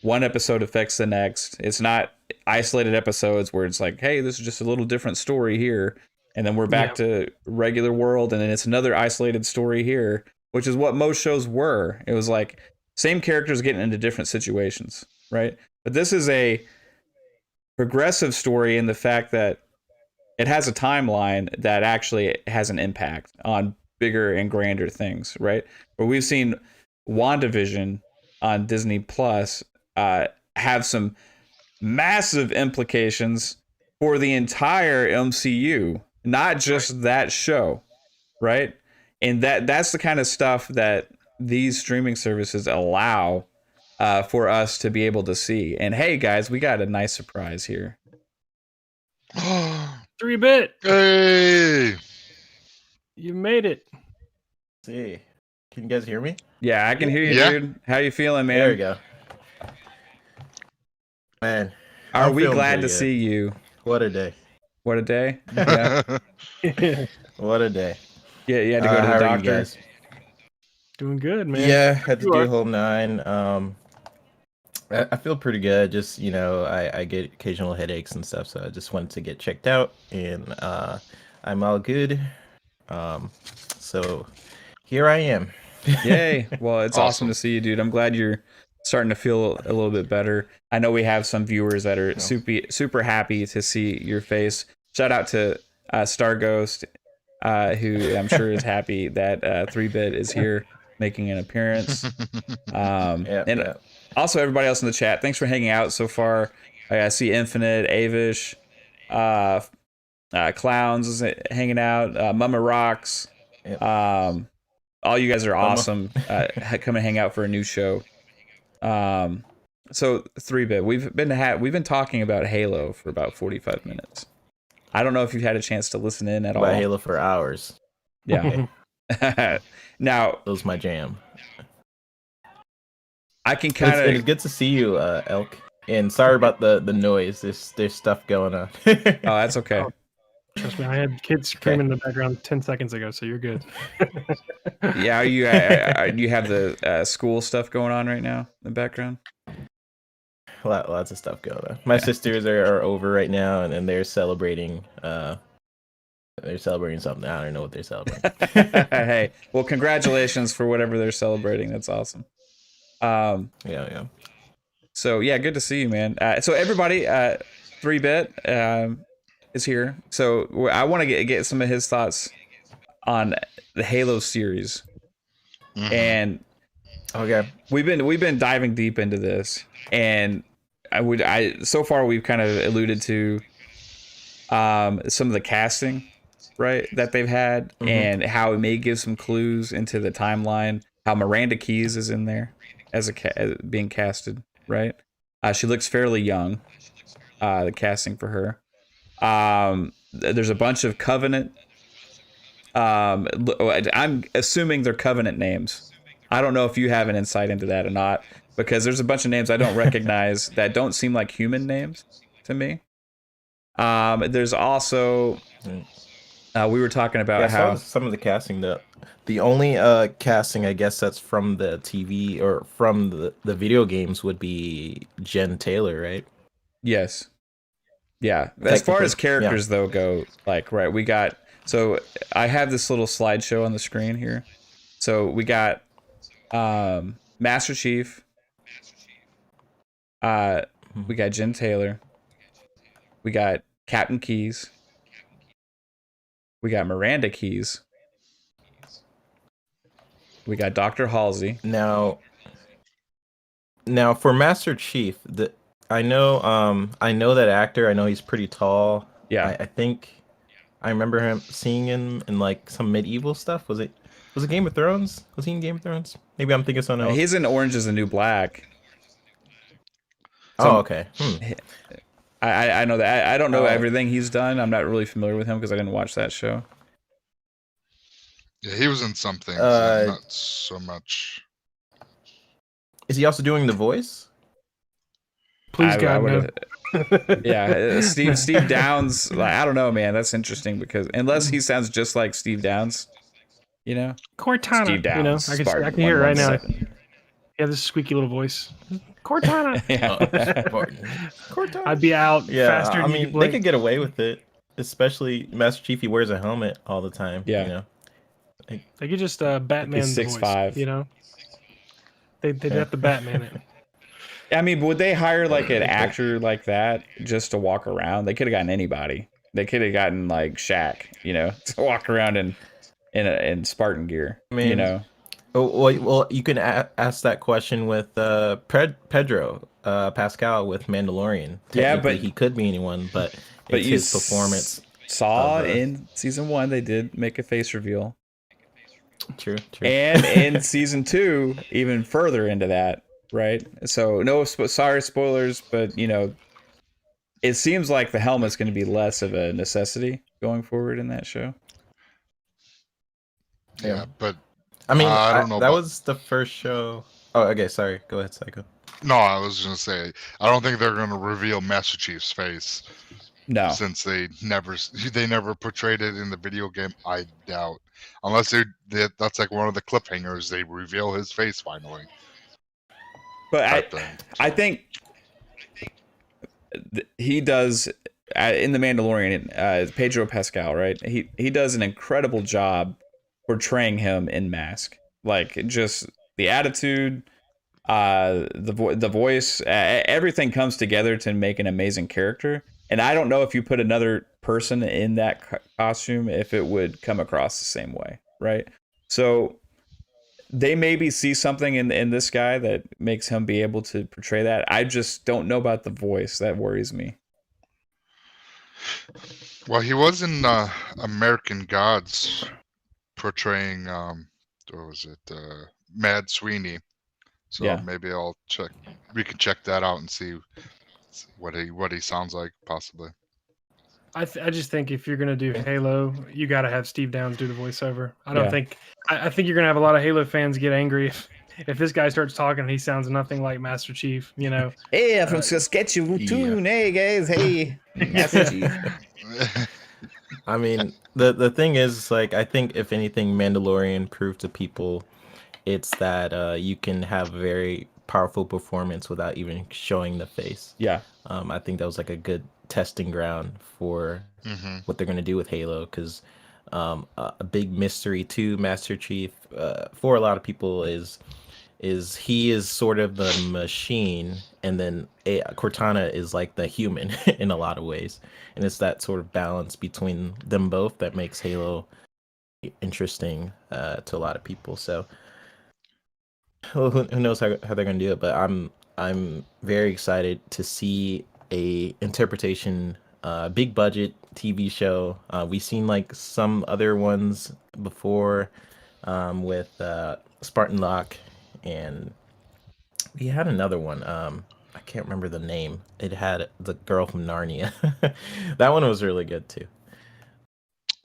one episode affects the next. It's not isolated episodes where it's like, hey, this is just a little different story here, and then we're back to regular world, and then it's another isolated story here, which is what most shows were. It was like same characters getting into different situations, right? But this is a progressive story in the fact that it has a timeline that actually has an impact on bigger and grander things, right? Where we've seen WandaVision on Disney Plus have some massive implications for the entire MCU, not just that show, right? And that's the kind of stuff that these streaming services allow for us to be able to see. And hey, guys, we got a nice surprise here. 3-bit. Hey, You made it. Let's see, can you guys hear me? Yeah, I can hear you, Yeah. dude. How you feeling, man? There we go. Man, Are I'm we feeling glad pretty to good. see you? What a day. What a day. Yeah. What a day. Yeah, you had to go to the how are you doctor. guys? Doing good, man. Yeah, had to You do are. a whole 9. I feel pretty good. Just, I get occasional headaches and stuff, so I just wanted to get checked out, and I'm all good. So here I am. Yay. Well, it's awesome Awesome. to see you, dude. I'm glad you're starting to feel a little bit better. I know we have some viewers that are super happy to see your face. Shout out to Star Ghost, who I'm sure is happy that 3-bit is here making an appearance. And also everybody else in the chat, thanks for hanging out so far. I see Infinite, Avish, Clowns is hanging out, Mama Rocks. Yep. All you guys are Mama. awesome. Come and hang out for a new show. So 3-bit, we've been talking about Halo for about 45 minutes. I don't know if you've had a chance to listen in at all. About Halo for hours. Yeah. Now, That was my jam. I can It's kind of. good to see you, Elk. And sorry about the noise. There's stuff going on. Oh, that's okay. Oh. Trust me, I had kids screaming in the background 10 seconds ago, so you're good. Yeah, you have the school stuff going on right now in the background. Lots of stuff going on. My sisters are over right now, and they're celebrating. They're celebrating something. I don't know what they're celebrating. Hey, well, congratulations for whatever they're celebrating. That's awesome. Yeah. So yeah, good to see you, man. So everybody, 3-bit is here. So I want to get some of his thoughts on the Halo series. And Okay, we've been diving deep into this, and so far we've kind of alluded to some of the casting, right, that they've had, and how it may give some clues into the timeline. How Miranda Keyes is in there as being casted, right? She looks fairly young. The casting for her. There's a bunch of Covenant. I'm assuming they're Covenant names. I don't know if you have an insight into that or not, because there's a bunch of names I don't recognize that don't seem like human names to me. There's also we were talking about how some of the casting. The only casting, I guess, that's from the TV or from the video games would be Jen Taylor, right? Yes. Yeah. As far as characters though go, like, right, we got, so I have this little slideshow on the screen here. So we got Master Chief. We got Jen Taylor. We got Captain Keyes. We got Miranda Keyes. We got Dr. Halsey. Now for Master Chief, I know that actor. I know he's pretty tall. Yeah. I think I remember seeing him in like some medieval stuff. Was it Game of Thrones? Was he in Game of Thrones? Maybe I'm thinking something else. He's in Orange Is the New Black. Oh, okay. I know that. I don't know everything he's done. I'm not really familiar with him because I didn't watch that show. Yeah, he was in some things, not so much. Is he also doing the voice? Please, God, no. Yeah, Steve Downs. Like, I don't know, man. That's interesting because unless he sounds just like Steve Downs, you know, Cortana. Steve Downs. You know, I can hear it right now. Yeah, this squeaky little voice. Cortana. Cortana. I'd be out faster. I mean, they could get away with it, especially Master Chief. He wears a helmet all the time. Yeah, you know, they could just Batman the voice. 6'5". You know, they'd have to Batman it. I mean, would they hire like an actor like that just to walk around? They could have gotten anybody. They could have gotten like Shaq, you know, to walk around in Spartan gear. I mean, you know. Well, you can ask that question with Pedro Pascal with Mandalorian. Yeah, but he could be anyone, but it's his performance. In season 1 they did make a face reveal. True. And in season 2, even further into that. Right, so no, sorry spoilers, but you know, it seems like the helmet's going to be less of a necessity going forward in that show. Yeah, but I mean, I don't know. That was the first show. Oh, okay. Sorry. Go ahead, Psycho. No, I was going to say I don't think they're going to reveal Master Chief's face. No, since they never portrayed it in the video game. I doubt, unless that's like one of the cliffhangers. They reveal his face finally. But I think he does in the Mandalorian. Pedro Pascal, right? He does an incredible job portraying him in Mask. Like just the attitude, the voice, everything comes together to make an amazing character. And I don't know if you put another person in that costume, if it would come across the same way, right? So they maybe see something in this guy that makes him be able to portray that. I just don't know about the voice. That worries me. Well, he was in American Gods portraying, what was it, Mad Sweeney. So yeah, maybe I'll check. We can check that out and see what he sounds like, possibly. I just think if you're gonna do Halo, you got to have Steve Downs do the voiceover. I think you're gonna have a lot of Halo fans get angry if this guy starts talking and he sounds nothing like Master Chief. You know. Hey, I'm from Saskatchewan. Hey guys, hey, Master Chief. I mean, the thing is, like, I think if anything, Mandalorian proved to people, it's that you can have a very powerful performance without even showing the face. Yeah. I think that was like a good testing ground for what they're going to do with Halo, because a big mystery to Master Chief for a lot of people is he is sort of the machine, and then Cortana is like the human in a lot of ways, and it's that sort of balance between them both that makes Halo interesting to a lot of people. So who knows how they're going to do it, but I'm very excited to see a interpretation, big budget TV show. We've seen like some other ones before with Spartan Locke, and we had another one. I can't remember the name. It had the girl from Narnia. That one was really good too.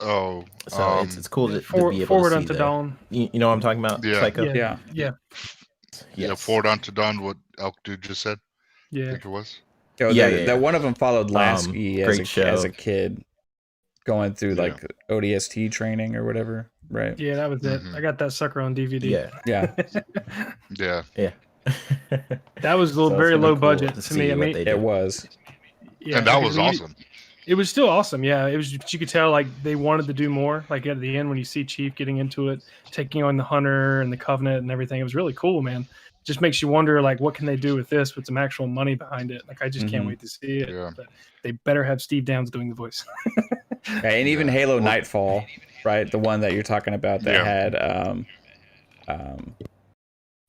Oh, so it's cool to be able Forward to see Unto that. Dawn. You know what I'm talking about? Yeah. Psycho? Yeah. Yeah, Forward Unto Dawn, what Elk Dude just said. Yeah. I think it was. That one of them followed Lasky as a kid, going through like ODST training or whatever, right? Yeah, that was it. I got that sucker on DVD. Yeah. That was a little very low budget to me. I mean, it was. Yeah, and that was awesome. It was still awesome. Yeah, it was. You could tell like they wanted to do more. Like at the end when you see Chief getting into it, taking on the Hunter and the Covenant and everything, it was really cool, man. Just makes you wonder, like, what can they do with this with some actual money behind it? Like, I just can't wait to see it. Yeah. But they better have Steve Downs doing the voice. And even Halo Nightfall, right? The one that you're talking about that had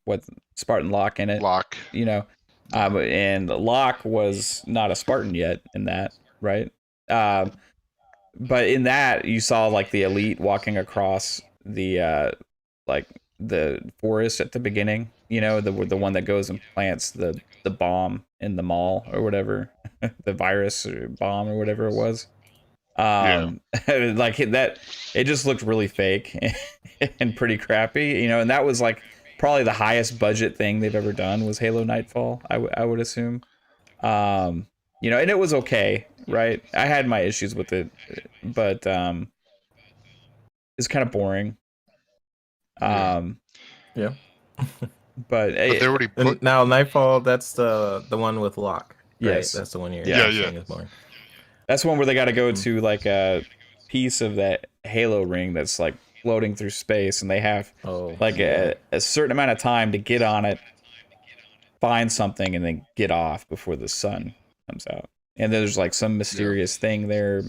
what Spartan Locke in it. Locke. You know, and Locke was not a Spartan yet in that, right? But in that you saw like the elite walking across the like the forest at the beginning, you know, the one that goes and plants the bomb in the mall or whatever, the virus or bomb or whatever it was. Like that, it just looked really fake and pretty crappy, and that was like probably the highest budget thing they've ever done was Halo Nightfall. I would assume, and it was okay, right? I had my issues with it, but it's kind of boring. Yeah. But they already put now Nightfall. That's the one with Locke. Right? Yes. That's the one you're saying is boring. That's one where they got to go to like a piece of that Halo ring that's like floating through space, and they have a certain amount of time to get on it, find something, and then get off before the sun comes out. And there's like some mysterious thing there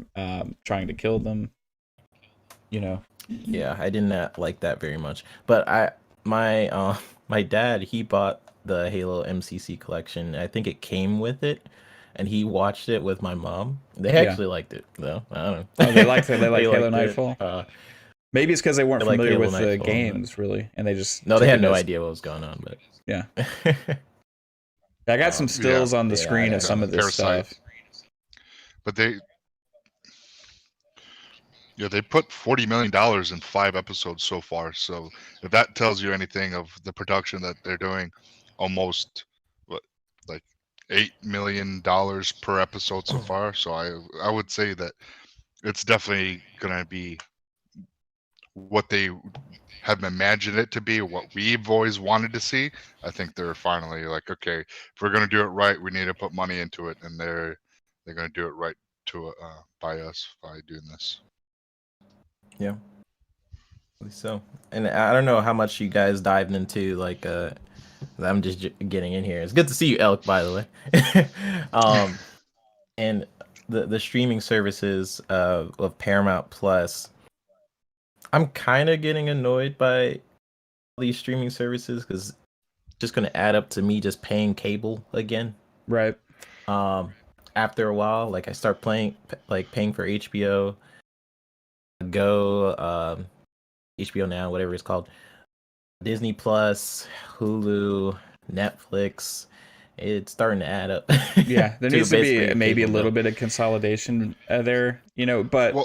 trying to kill them. Yeah, I did not like that very much. But my dad, he bought the Halo MCC collection. I think it came with it, and he watched it with my mom. They actually liked it, though. I don't know. Oh, they liked it. They like Halo liked Nightfall. Maybe it's because they weren't familiar with the games, really, and they just they had no idea what was going on. But yeah, I got some stills on the screen of some of this stuff. But they put $40 million in 5 episodes so far. So if that tells you anything of the production that they're doing, almost like $8 million per episode so far. So I would say that it's definitely gonna be what they have imagined it to be, what we've always wanted to see. I think they're finally like, okay, if we're gonna do it right, we need to put money into it, and they're gonna do it right to by us by doing this. Yeah, so. And I don't know how much you guys dived into, like, I'm just getting in here. It's good to see you, Elk, by the way. And the streaming services of Paramount Plus, I'm kind of getting annoyed by these streaming services because it's just going to add up to me just paying cable again. Right. After a while, like I start paying for HBO Go, HBO Now, whatever it's called, Disney Plus, Hulu, Netflix. It's starting to add up. Yeah, there needs to be maybe a little bit of consolidation there, but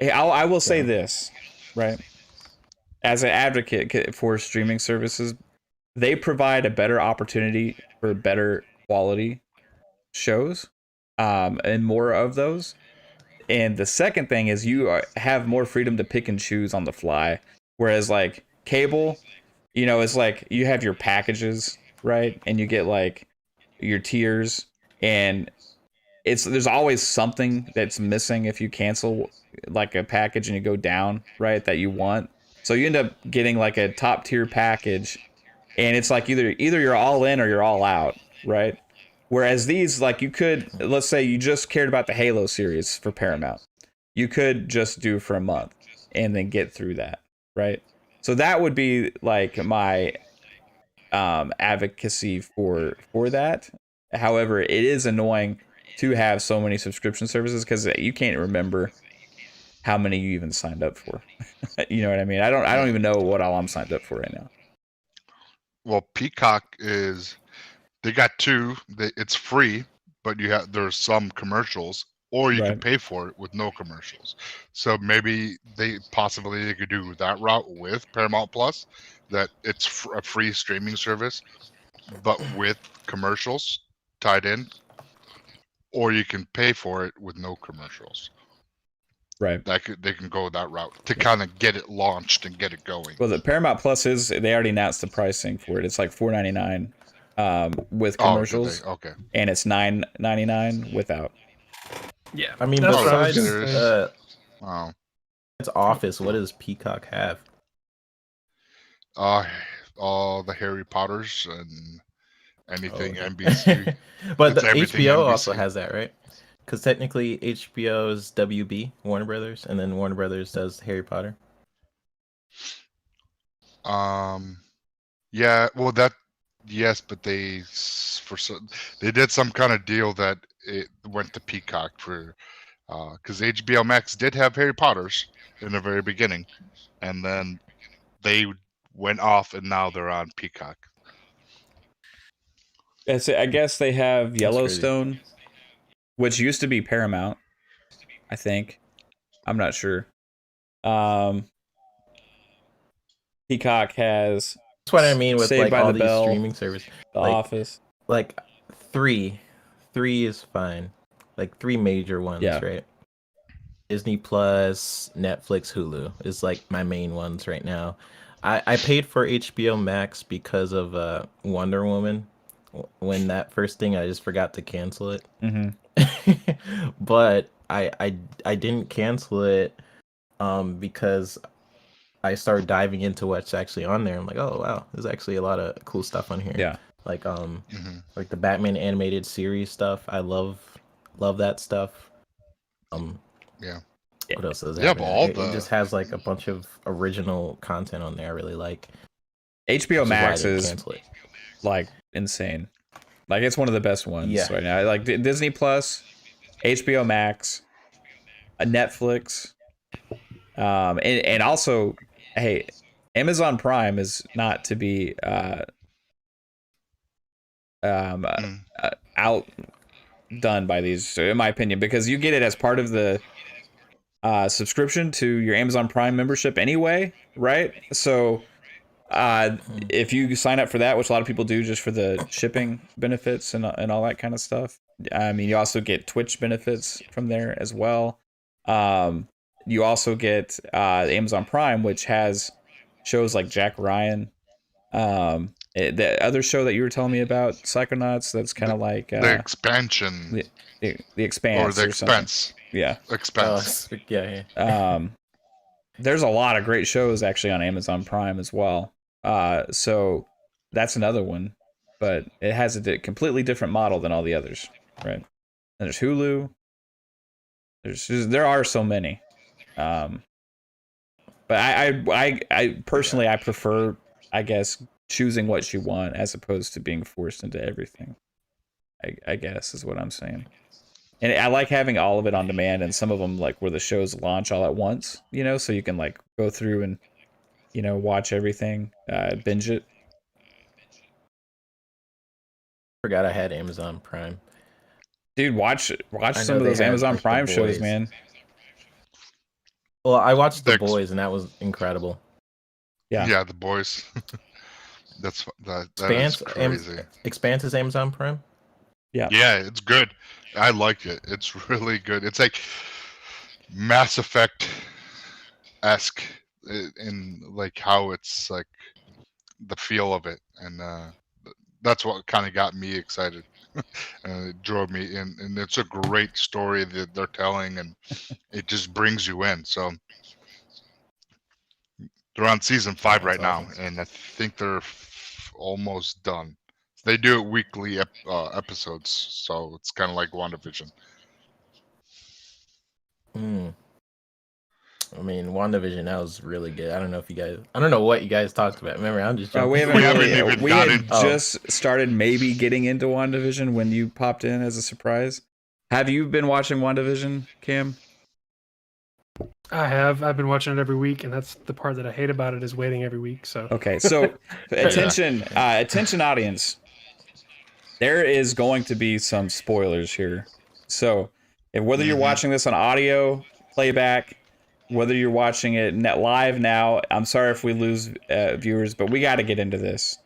I will say this, right? As an advocate for streaming services, they provide a better opportunity for better quality shows, and more of those. And the second thing is you have more freedom to pick and choose on the fly. Whereas like cable, it's like you have your packages, right? And you get like your tiers, and there's always something that's missing if you cancel like a package and you go down, right, that you want. So you end up getting like a top tier package, and it's like either you're all in or you're all out, right? Whereas these, like, you could, let's say you just cared about the Halo series for Paramount, you could just do for a month and then get through that, right? So that would be like my advocacy for that. However, it is annoying to have so many subscription services because you can't remember how many you even signed up for. You know what I mean? I don't even know what all I'm signed up for right now. Well, Peacock they got 2. It's free, but there's some commercials, or you can pay for it with no commercials. So maybe they could do that route with Paramount Plus, that it's a free streaming service, but with commercials tied in, or you can pay for it with no commercials. Right. They can go that route to kind of get it launched and get it going. Well, the Paramount Plus they already announced the pricing for it. It's like $4.99 with commercials. Okay. And it's $9.99 without. Yeah. I mean, besides it's Office, what does Peacock have? All the Harry Potters and anything NBC. But the HBO NBC also has that, right? Because technically HBO is WB, Warner Brothers, and then Warner Brothers does Harry Potter. Yeah, well yes, but they did some kind of deal that it went to Peacock for because HBO Max did have Harry Potters in the very beginning, and then they went off, and now they're on Peacock. I guess they have Yellowstone, which used to be Paramount, I think. I'm not sure. Peacock has. That's what I mean with Saved like by all the these Bell, streaming services. The like, Office. Like three is fine. Like 3 major ones, right? Disney Plus, Netflix, Hulu is like my main ones right now. I paid for HBO Max because of Wonder Woman. When that first thing, I just forgot to cancel it. But I didn't cancel it because I started diving into what's actually on there. I'm like, oh wow, there's actually a lot of cool stuff on here. Yeah. Like like the Batman animated series stuff. I love that stuff. Yeah. What else does it Yeah, have? but all It just has like a bunch of original content on there I really like. HBO Max is like insane. Like it's one of the best ones right now. Like Disney Plus, HBO Max, Netflix, and also, hey, Amazon Prime is not to be outdone by these, in my opinion, because you get it as part of the subscription to your Amazon Prime membership anyway, right? So if you sign up for that, which a lot of people do just for the shipping benefits and all that kind of stuff, I mean, you also get Twitch benefits from there as well. You also get Amazon Prime, which has shows like Jack Ryan. The other show that you were telling me about, Psychonauts, that's kind of like the expansion, the Expanse, or the Expense. Something. Yeah, Expense. There's a lot of great shows actually on Amazon Prime as well. So that's another one, but it has a completely different model than all the others, right? And there's Hulu. There are so many. But I personally, I prefer, I guess, choosing what you want as opposed to being forced into everything. I guess is what I'm saying. And I like having all of it on demand, and some of them like where the shows launch all at once, so you can like go through and watch everything, binge it. Forgot I had Amazon Prime. Dude, watch some of those Amazon Prime shows, man. Well, I watched The Boys, and that was incredible. Yeah, The Boys. that is crazy. Expanse is Amazon Prime? Yeah, it's good. I like it. It's really good. It's like Mass Effect-esque in like how it's like the feel of it, and that's what kind of got me excited. It drove me in, and it's a great story that they're telling, and it just brings you in. So they're on season 5 right now, and I think they're almost done. They do it weekly episodes, so it's kind of like WandaVision. I mean, WandaVision, that was really good. I don't know what you guys talked about. Remember, I'm just jumping. We had just started maybe getting into WandaVision when you popped in as a surprise. Have you been watching WandaVision, Cam? I have. I've been watching it every week, and that's the part that I hate about it is waiting every week. So okay, so attention audience. There is going to be some spoilers here. So whether you're watching this on audio playback, whether you're watching it live now, I'm sorry if we lose viewers, but we got to get into this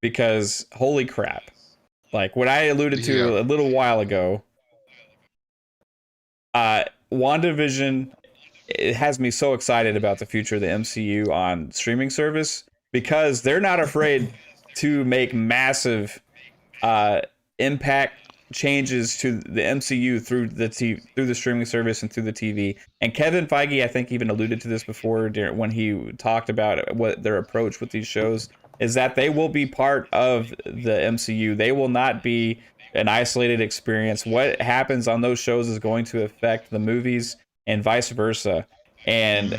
because holy crap. Like what I alluded to a little while ago, WandaVision, it has me so excited about the future of the MCU on streaming service because they're not afraid to make massive impact changes to the MCU through the streaming service and through the TV. And Kevin Feige, I think, even alluded to this before when he talked about what their approach with these shows is that they will be part of the MCU. They will not be an isolated experience. What happens on those shows is going to affect the movies and vice versa. And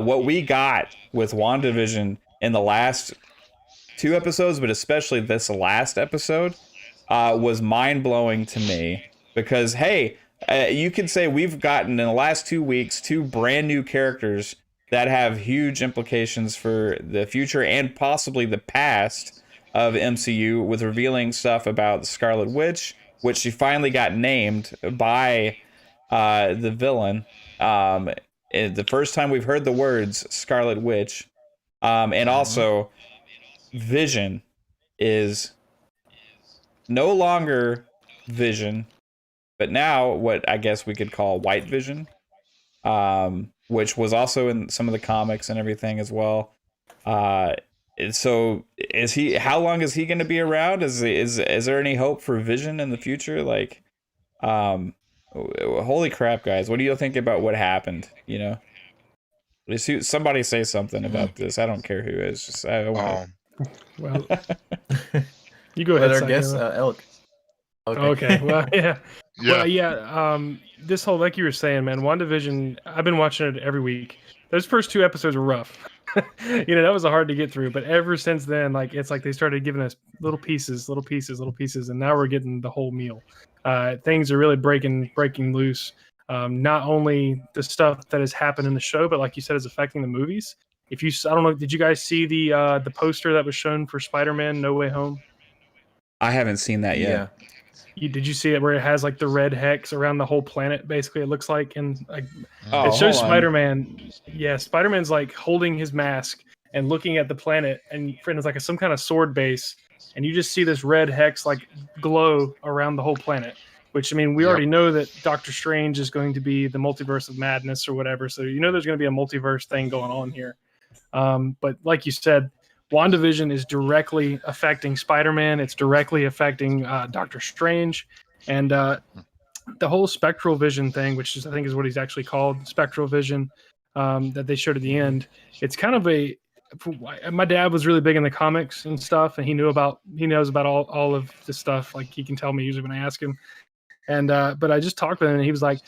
what we got with WandaVision in the last 2 episodes, but especially this last episode, was mind-blowing to me because, hey, you could say we've gotten in the last 2 weeks 2 brand new characters that have huge implications for the future and possibly the past of MCU with revealing stuff about the Scarlet Witch, which she finally got named by the villain. The first time we've heard the words Scarlet Witch, and also Vision is no longer Vision, but now what I guess we could call White Vision, which was also in some of the comics and everything as well. So is he? How long is he going to be around? Is there any hope for Vision in the future? Like, holy crap, guys! What do you think about what happened? Somebody say something about this. I don't care who is. Just I want. Well, you go ahead. But our guest, Elk. Okay. Well, yeah. Yeah. Well, yeah. This whole, like you were saying, man, WandaVision. I've been watching it every week. Those first 2 episodes were rough. That was hard to get through. But ever since then, like it's like they started giving us little pieces, and now we're getting the whole meal. Things are really breaking loose. Not only the stuff that has happened in the show, but like you said, is affecting the movies. I don't know, did you guys see the poster that was shown for Spider-Man: No Way Home? I haven't seen that yet. Did you see it where it has like the red hex around the whole planet? Basically, it looks like, and like it shows Spider-Man. Yeah, Spider-Man's like holding his mask and looking at the planet, and it's like some kind of sword base, and you just see this red hex like glow around the whole planet. Which, I mean, we already know that Doctor Strange is going to be the multiverse of madness or whatever, so there's going to be a multiverse thing going on here. But like you said, WandaVision is directly affecting Spider-Man. It's directly affecting Doctor Strange, and the whole spectral vision thing, which I think is what he's actually called, spectral vision, that they showed at the end. It's kind of my dad was really big in the comics and stuff, and he knows about all of this stuff. Like he can tell me usually when I ask him. And but I just talked with him, and he was like,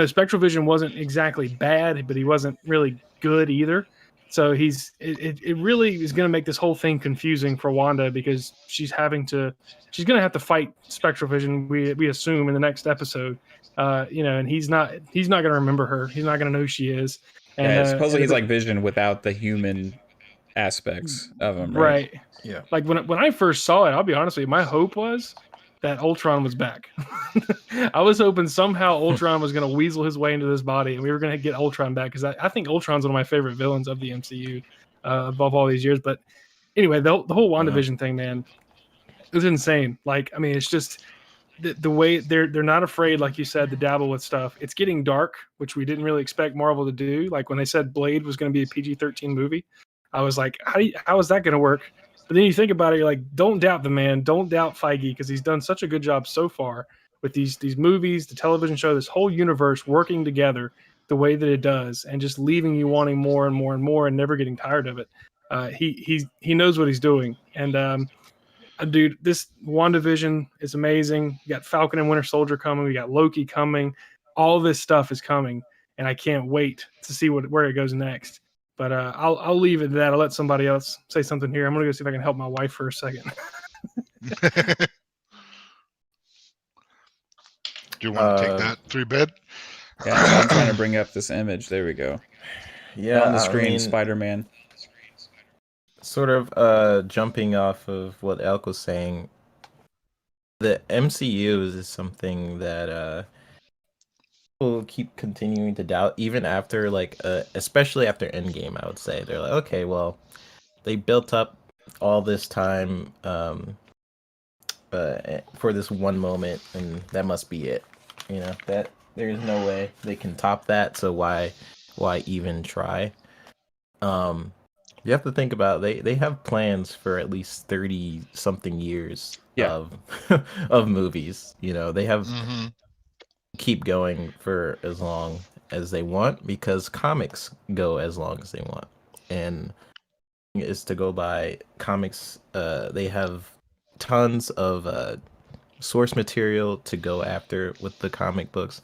spectral vision wasn't exactly bad, but he wasn't really good either. So it really is going to make this whole thing confusing for Wanda, because she's going to have to fight spectral vision. We assume in the next episode, and he's not going to remember her. He's not going to know who she is. And supposedly he's like Vision without the human aspects of him, right? Yeah. Like when I first saw it, I'll be honest with you, my hope was that Ultron was back. I was hoping somehow Ultron was going to weasel his way into this body, and we were going to get Ultron back, because I think Ultron's one of my favorite villains of the MCU above all these years. But anyway, the whole WandaVision thing, man, it was insane. Like, I mean, it's just the way they're not afraid, like you said, to dabble with stuff. It's getting dark, which we didn't really expect Marvel to do. Like when they said Blade was going to be a PG-13 movie, I was like, how is that going to work? But then you think about it, you're like, don't doubt the man. Don't doubt Feige, because he's done such a good job so far with these movies, the television show, this whole universe working together the way that it does, and just leaving you wanting more and more and more, and never getting tired of it. He knows what he's doing. And dude, this WandaVision is amazing. You got Falcon and Winter Soldier coming. We got Loki coming. All this stuff is coming, and I can't wait to see where it goes next. But I'll leave it at that. I'll let somebody else say something here. I'm going to go see if I can help my wife for a second. Do you want to take that 3-bed? Yeah, I'm trying to bring up this image. There we go. Yeah, on the screen, Spider-Man. Sort of jumping off of what Elk was saying, the MCU is something that people keep continuing to doubt, even after especially after Endgame. I would say they're like, okay, well, they built up all this time for this one moment, and that must be it. That there's no way they can top that. So why even try? You have to think about they have plans for at least 30 something years of movies. They have keep going for as long as they want, because comics go as long as they want, and is to go by comics. They have tons of source material to go after with the comic books,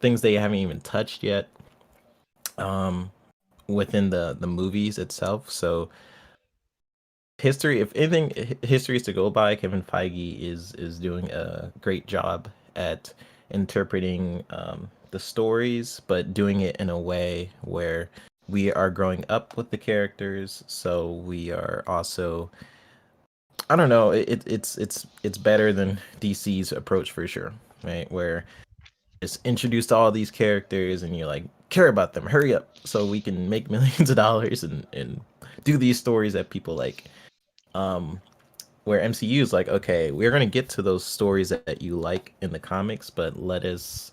things they haven't even touched yet within the movies itself. So history, if anything, history is to go by. Kevin Feige is doing a great job at interpreting the stories, but doing it in a way where we are growing up with the characters, so we are also, I don't know, it's better than DC's approach for sure, right? Where it's introduced all these characters, and you're like, care about them. Hurry up so we can make millions of dollars and do these stories that people like. Where MCU is like, okay, we're gonna get to those stories that you like in the comics, but let us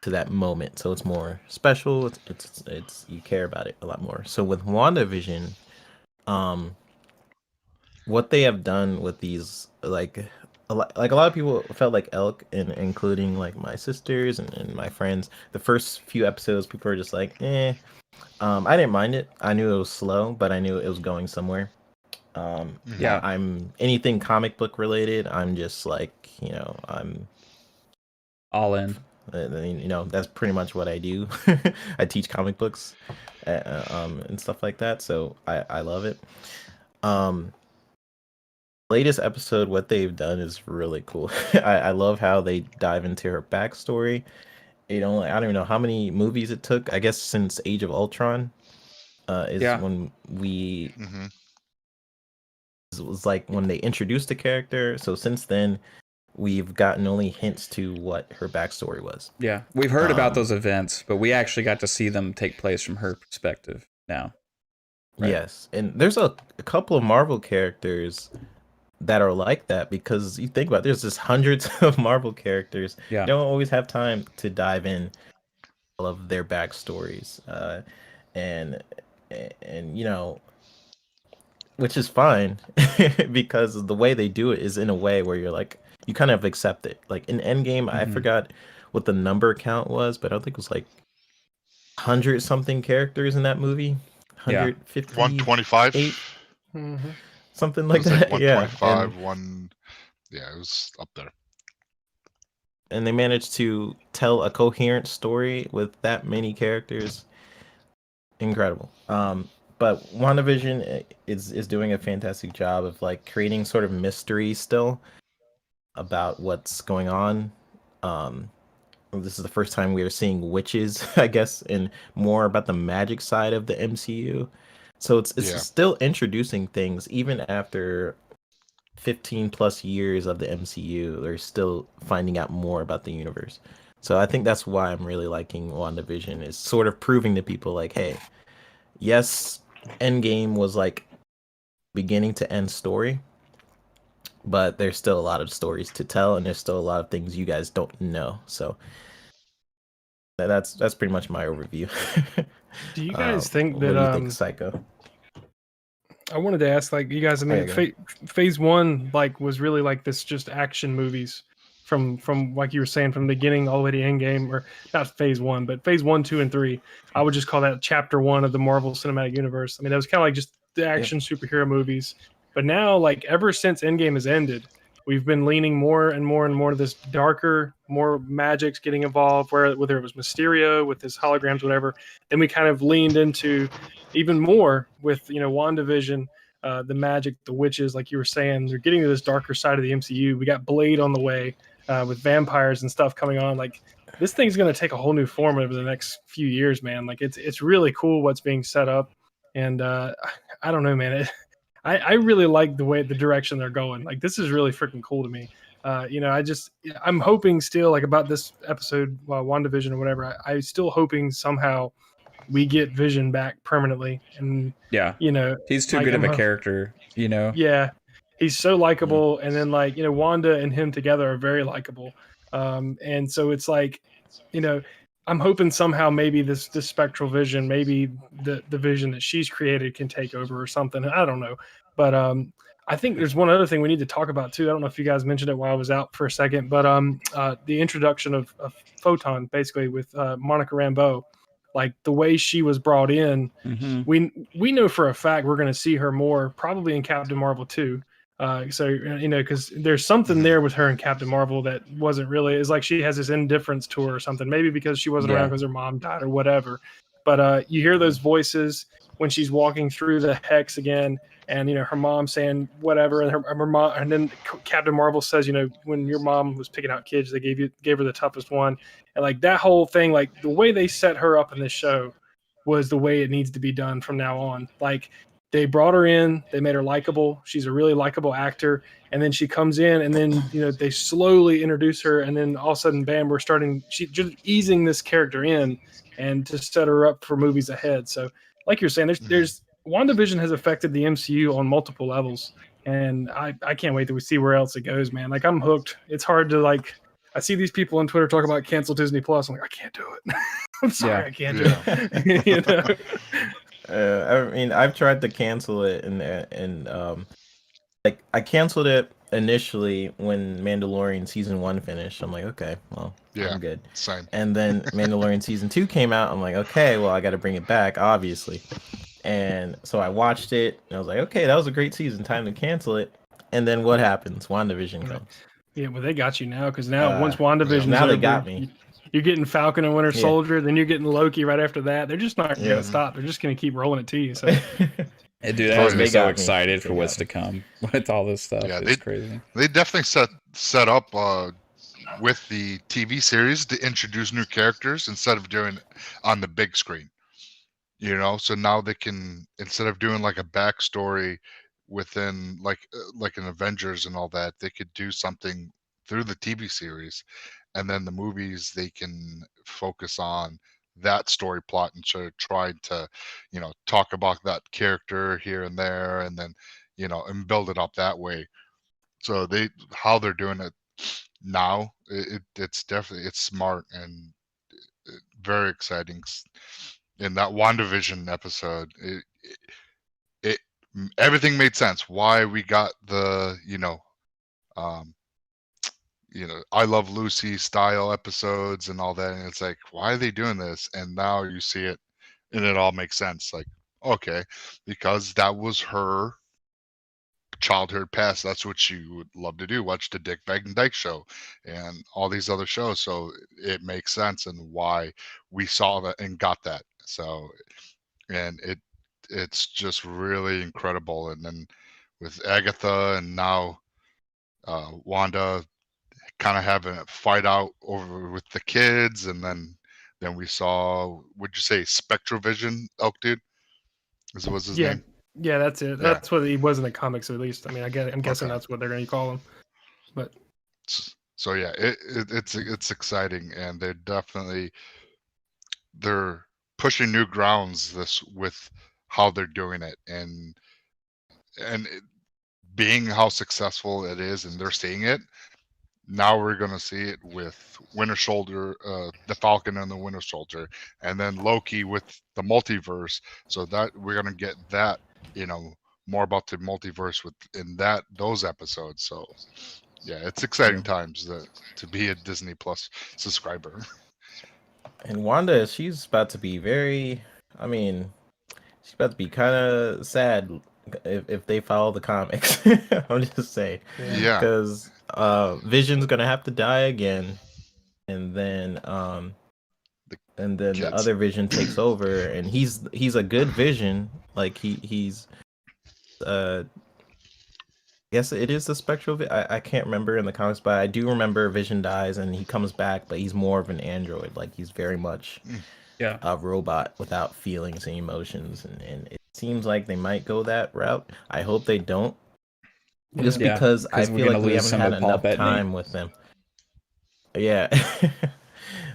to that moment so it's more special. It's you care about it a lot more. So with WandaVision, what they have done with these like a lot of people felt like Elk, and including like my sisters and my friends. The first few episodes, people were just like, eh. I didn't mind it. I knew it was slow, but I knew it was going somewhere. Yeah, I'm anything comic book related. I'm just like, I'm all in. That's pretty much what I do. I teach comic books, and stuff like that. So I love it. Latest episode, what they've done is really cool. I love how they dive into her backstory. I don't even know how many movies it took. I guess since Age of Ultron, when we. It was like when they introduced the character. So since then, we've gotten only hints to what her backstory was. Yeah, we've heard about those events, but we actually got to see them take place from her perspective now. Right? Yes, and there's a couple of Marvel characters that are like that, because you think about it, there's just hundreds of Marvel characters. Yeah, they don't always have time to dive in all of their backstories, and which is fine because the way they do it is in a way where you're like, you kind of accept it. Like in Endgame, I forgot what the number count was, but I don't think it was like 100 something characters in that movie. 150, 125, something like that. Like 125, yeah, it was up there. And they managed to tell a coherent story with that many characters. Incredible. But WandaVision is doing a fantastic job of like creating sort of mystery still about what's going on. This is the first time we are seeing witches, I guess, and more about the magic side of the MCU. So it's still introducing things even after 15 plus years of the MCU. They're still finding out more about the universe. So I think that's why I'm really liking WandaVision, is sort of proving to people like, hey, yes, Endgame was like beginning to end story, but there's still a lot of stories to tell, and there's still a lot of things you guys don't know. So that's pretty much my overview. Do you guys think that? What do you think, Psycho? I wanted to ask, like, you guys. I mean, phase one was really like this, just action movies from like you were saying, from the beginning all the way to Endgame, or not phase one, but phase 1, 2, and 3. I would just call that chapter 1 of the Marvel Cinematic Universe. I mean, that was kind of like just the action superhero movies. But now, like, ever since Endgame has ended, we've been leaning more and more and more to this darker, more magics getting involved, whether it was Mysterio with his holograms, whatever. Then we kind of leaned into even more with, WandaVision, the magic, the witches, like you were saying. They're getting to this darker side of the MCU. We got Blade on the way, with vampires and stuff coming on. Like, this thing's going to take a whole new form over the next few years, man. Like, it's really cool what's being set up. And I don't know, man. I really like the direction they're going. Like, this is really freaking cool to me. I'm hoping still, like, about this episode, WandaVision or whatever, I still hoping somehow we get Vision back permanently. And he's too good of a character, Yeah, he's so likable, and then Wanda and him together are very likable. And so it's like, I'm hoping somehow maybe this spectral vision, maybe the vision that she's created can take over or something. I don't know. But I think there's one other thing we need to talk about too. I don't know if you guys mentioned it while I was out for a second, but the introduction of Photon, basically, with Monica Rambeau, like the way she was brought in. We know for a fact we're going to see her more probably in Captain Marvel 2. Because there's something there with her and Captain Marvel that wasn't really, is like she has this indifference to her or something, maybe because she wasn't around because her mom died or whatever. But you hear those voices when she's walking through the hex again, and her mom saying whatever, and her mom, and then Captain Marvel says, when your mom was picking out kids, they gave her the toughest one. And like that whole thing, like the way they set her up in this show was the way it needs to be done from now on. Like, they brought her in, they made her likable. She's a really likable actor. And then she comes in, and then, they slowly introduce her. And then all of a sudden, bam, she's just easing this character in. and to set her up for movies ahead. So, like you're saying, there's WandaVision has affected the MCU on multiple levels, and I can't wait to see where else it goes, man. Like I'm hooked. It's hard to like. I see these people on Twitter talk about cancel Disney Plus. I'm like, I can't do it. I'm sorry, I can't do it. You know? I mean, I've tried to cancel it, and like I canceled it initially when Mandalorian season 1 finished. I'm like, okay, well, I'm good. Same. And then Mandalorian season 2 came out. I'm like, okay, well, I got to bring it back, obviously. And so I watched it, and I was like, okay, that was a great season. Time to cancel it. And then what happens? WandaVision comes. Yeah, well, they got you now because now once WandaVision's now over, they got me. You're getting Falcon and Winter Soldier, then you're getting Loki right after that. They're just not going to stop. They're just going to keep rolling it to you. So, hey, dude, that has me so excited for what's to come with all this stuff. Yeah, it's crazy. They definitely set up with the TV series to introduce new characters instead of doing it on the big screen. You know, so now they can, instead of doing like a backstory within like an Avengers and all that, they could do something through the TV series, and then the movies they can focus on that story plot and try to, you know, talk about that character here and there, and then, you know, and build it up that way. So how they're doing it now, it's definitely, it's smart and very exciting. In that WandaVision episode, it everything made sense. Why we got the, you know, I Love Lucy style episodes and all that, and it's like, why are they doing this? And now you see it, and it all makes sense. Like, okay, because that was her childhood past. That's what she would love to do. Watch the Dick Van Dyke Show and all these other shows. So it makes sense and why we saw that and got that. So, and it's just really incredible. And then with Agatha and now Wanda kind of having a fight out over with the kids, and then we saw, would you say Spectrovision Elk Dude? Was his name? Yeah, that's it. Yeah. That's what he was in the comics, at least. I mean, I'm guessing that's what they're going to call him. But so yeah, it's exciting, and they're pushing new grounds with how they're doing it, and being how successful it is, and they're seeing it. Now we're going to see it with Winter Soldier, the Falcon and the Winter Soldier, and then Loki with the multiverse. So that we're going to get that, you know, more about the multiverse in those episodes. So yeah, it's exciting times to be a Disney Plus subscriber. And Wanda, she's about to be she's about to be kind of sad if they follow the comics. I'm just saying. Yeah. Because Vision's gonna have to die again, and then the other Vision takes over, and he's a good Vision. Like he's I guess it is the spectral. I can't remember in the comics, but I do remember Vision dies and he comes back, but he's more of an android. Like he's very much a robot without feelings and emotions, and it seems like they might go that route. I hope they don't. Just because I feel like we haven't had enough time with them. Yeah.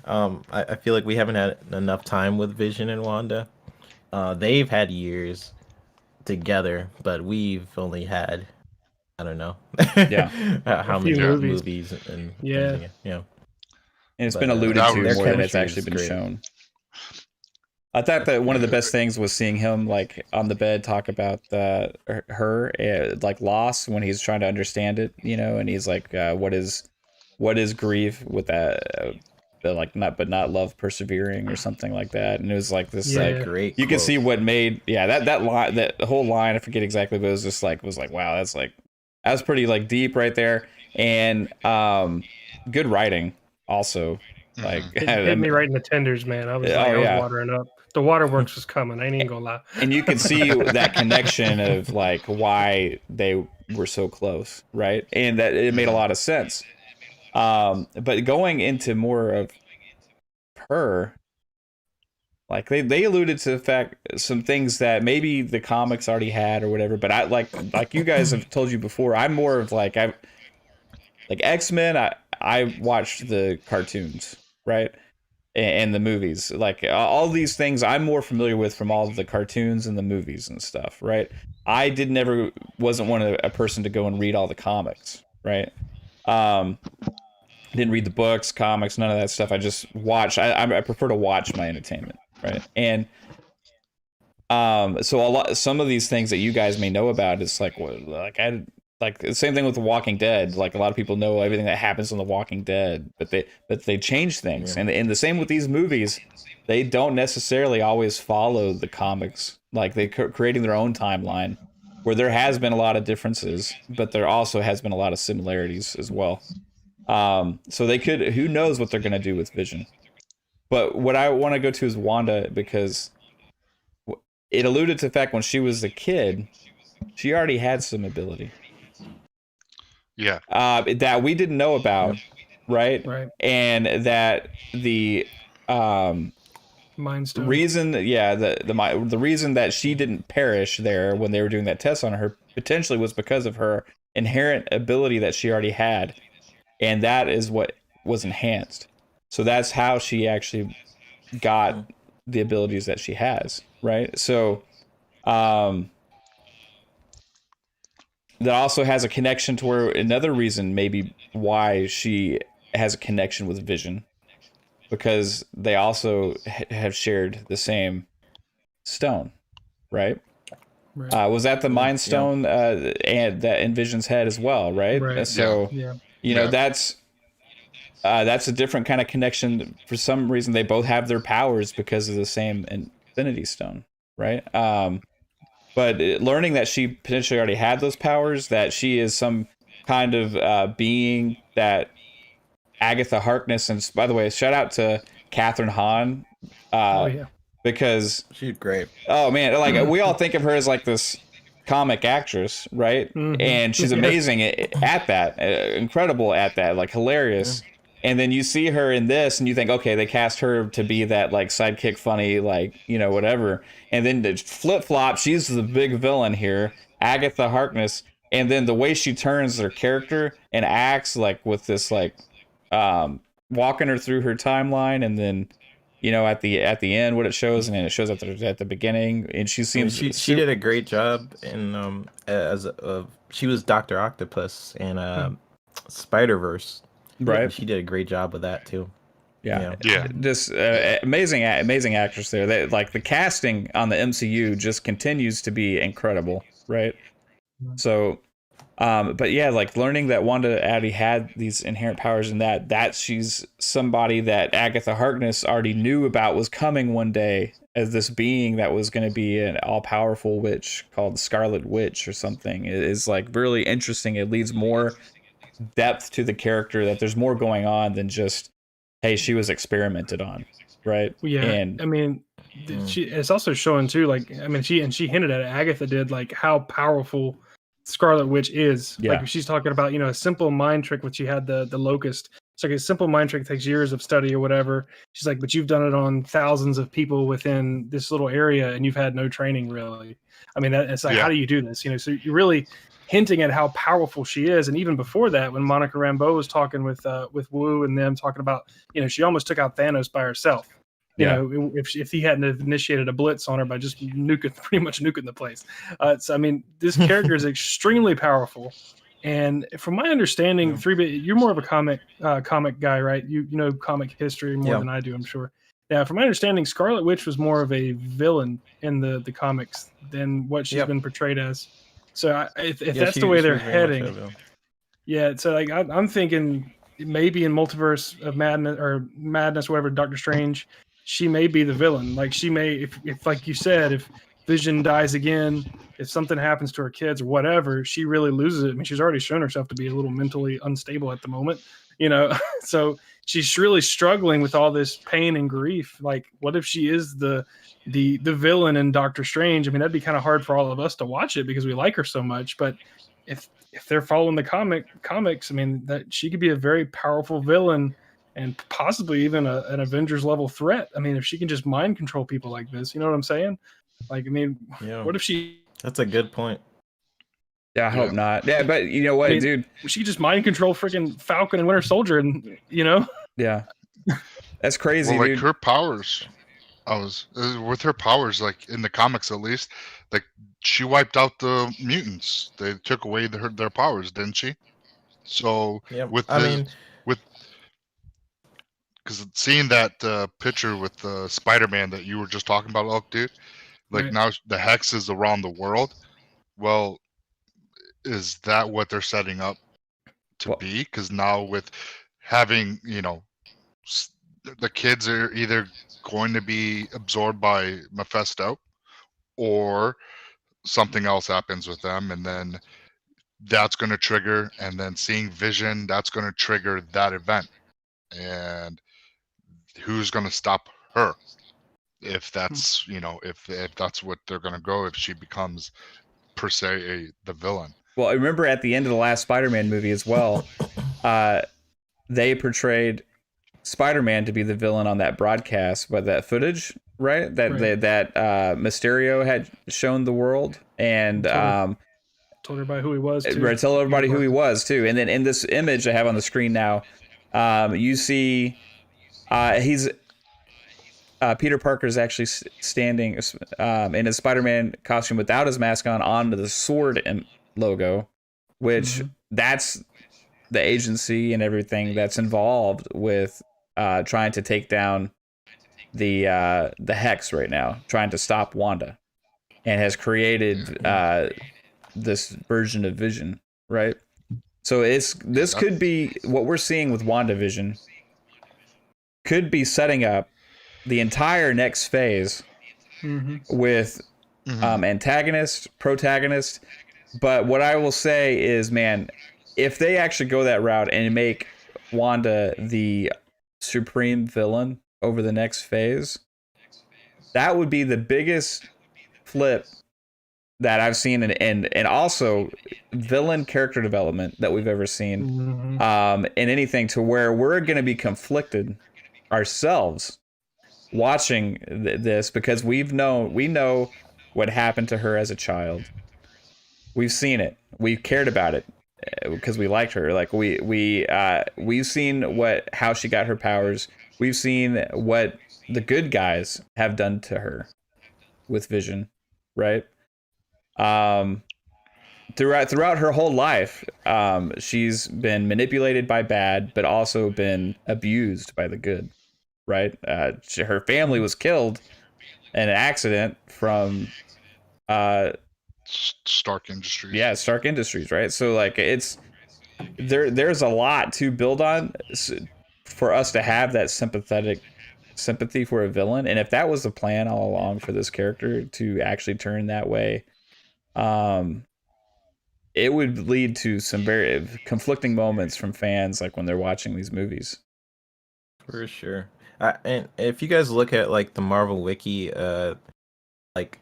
I feel like we haven't had enough time with Vision and Wanda. They've had years together, but we've only had, I don't know, how many movies and yeah. And it's been alluded to more than it's actually been shown. I thought that one of the best things was seeing him like on the bed talk about her like loss when he's trying to understand it, you know, and he's like, what is grief with that, not love persevering or something like that. And it was like this great you can see what made that line, that whole line, I forget exactly, but it was just like wow, that was pretty like deep right there. And good writing also. Like it hit me right in the tenders, man. I was I was watering up. The waterworks was coming. I ain't even gonna lie. And you can see that connection of like why they were so close, right? And that it made a lot of sense. But going into more of her, like they alluded to the fact some things that maybe the comics already had or whatever. But I like you guys have told you before, I'm more of like X-Men. I watched the cartoons, right? and the movies. Like all these things I'm more familiar with from all of the cartoons and the movies and stuff, right? I wasn't a person to go and read all the comics, right? Didn't read the books, comics, none of that stuff. I just watch. I prefer to watch my entertainment, right? And so some of these things that you guys may know about, it's like like the same thing with The Walking Dead. Like a lot of people know everything that happens on The Walking Dead, but they change things, and the same with these movies. They don't necessarily always follow the comics. Like they're creating their own timeline, where there has been a lot of differences, but there also has been a lot of similarities as well. So they could, who knows what they're going to do with Vision. But what I want to go to is Wanda, because it alluded to the fact when she was a kid, she already had some ability. Yeah. That we didn't know about, right? Right. And that the Mind Stone. reason, the reason that she didn't perish there when they were doing that test on her potentially was because of her inherent ability that she already had. And that is what was enhanced. So that's how she actually got the abilities that she has, right? So that also has a connection to where another reason maybe why she has a connection with Vision, because they also have shared the same stone, right? Was that the Mind Stone and that in Vision's head as well, right? So you know that's a different kind of connection. For some reason, they both have their powers because of the same Infinity Stone, right? But learning that she potentially already had those powers, that she is some kind of being that Agatha Harkness, and by the way, shout out to Catherine Hahn, because she's great. Oh man, like we all think of her as like this comic actress, right? And she's amazing at that, incredible at that, like hilarious. And then you see her in this and you think, okay, they cast her to be that like sidekick funny, like, you know, whatever. And then the flip flop, she's the big villain here, Agatha Harkness. And then the way she turns her character and acts, like with this like walking her through her timeline, and then you know at the end what it shows, and then it shows at the beginning, and she seems she did a great job in she was Dr. Octopus in Spider-Verse, right? She did a great job with that too. Yeah. Just amazing actress there. They, like the casting on the MCU just continues to be incredible, right? So but yeah, like learning that Wanda already had these inherent powers, and that she's somebody that Agatha Harkness already knew about was coming one day as this being that was going to be an all-powerful witch called Scarlet Witch or something, is like really interesting. It leads more depth to the character, that there's more going on than just, hey, she was experimented on, right? Yeah, and I mean, it's also showing too, like, I mean, she hinted at it, Agatha did, like how powerful Scarlet Witch is. Like she's talking about, you know, a simple mind trick, which she had the locust. It's like a simple mind trick takes years of study or whatever. She's like, but you've done it on thousands of people within this little area, and you've had no training really. I mean, it's like, how do you do this? You know, so you're really hinting at how powerful she is. And even before that, when Monica Rambeau was talking with Wu and them talking about, you know, she almost took out Thanos by herself. You know, if he hadn't initiated a blitz on her by just pretty much nuking the place. So I mean, this character is extremely powerful, and from my understanding, 3-bit, you're more of a comic guy, right? You know comic history more than I do, I'm sure. Yeah, from my understanding, Scarlet Witch was more of a villain in the comics than what she's been portrayed as. So if that's the way they're heading, so like I'm thinking maybe in Multiverse of Madness, whatever, Doctor Strange, she may be the villain. Like she may, if like you said, if Vision dies again, if something happens to her kids or whatever, she really loses it. I mean, she's already shown herself to be a little mentally unstable at the moment, you know. So she's really struggling with all this pain and grief. Like, what if she is the villain in Doctor Strange? I mean, that'd be kind of hard for all of us to watch it because we like her so much. But if they're following the comics, I mean, that she could be a very powerful villain, and possibly even an Avengers level threat. I mean, if she can just mind control people like this, you know what I'm saying? Like, I mean, what if she... That's a good point. Yeah, I hope not. Yeah, but you know what, dude? She just mind control freaking Falcon and Winter Soldier, and, you know? Yeah. That's crazy, well, like dude. her powers, with her powers, like in the comics at least, like she wiped out the mutants. They took away their powers, didn't she? So Yeah, with I mean, with because seeing that picture with the Spider-Man that you were just talking about, Elk dude, like Right. now the hex is around the world. Well, is that what they're setting up to Well, be? Because now with having, the kids are either going to be absorbed by Mephisto, or something else happens with them, and then that's going to trigger, and then seeing Vision, that's going to trigger that event. And who's going to stop her if that's if that's what they're going to go, if she becomes per se the villain? well, I remember at the end of the last Spider-Man movie as well, they portrayed Spider-Man to be the villain on that broadcast, but that footage, right? That Mysterio had shown the world, and told everybody who he was too. Right, tell everybody who he was too. And then in this image I have on the screen now, you see he's Peter Parker is actually standing in his Spider-Man costume without his mask on the sword logo, which that's the agency and everything that's involved with trying to take down the Hex right now, trying to stop Wanda, and has created this version of Vision, right? So this could be what we're seeing with WandaVision, could be setting up the entire next phase with antagonist, protagonist. But what I will say is, man, if they actually go that route and make Wanda the supreme villain over the next phase, that would be the biggest flip that I've seen, and also villain character development that we've ever seen in anything, to where we're going to be conflicted ourselves watching this, because we know what happened to her as a child. We've seen it. We've cared about it because we liked her. Like we've seen how she got her powers. We've seen what the good guys have done to her with Vision, right? Throughout her whole life, she's been manipulated by bad, but also been abused by the good, right? Her family was killed in an accident from Stark Industries. Yeah, Stark Industries, right? So like there's a lot to build on for us to have that sympathy for a villain. And if that was the plan all along for this character to actually turn that way, it would lead to some very conflicting moments from fans, like when they're watching these movies. For sure. And if you guys look at like the Marvel Wiki, like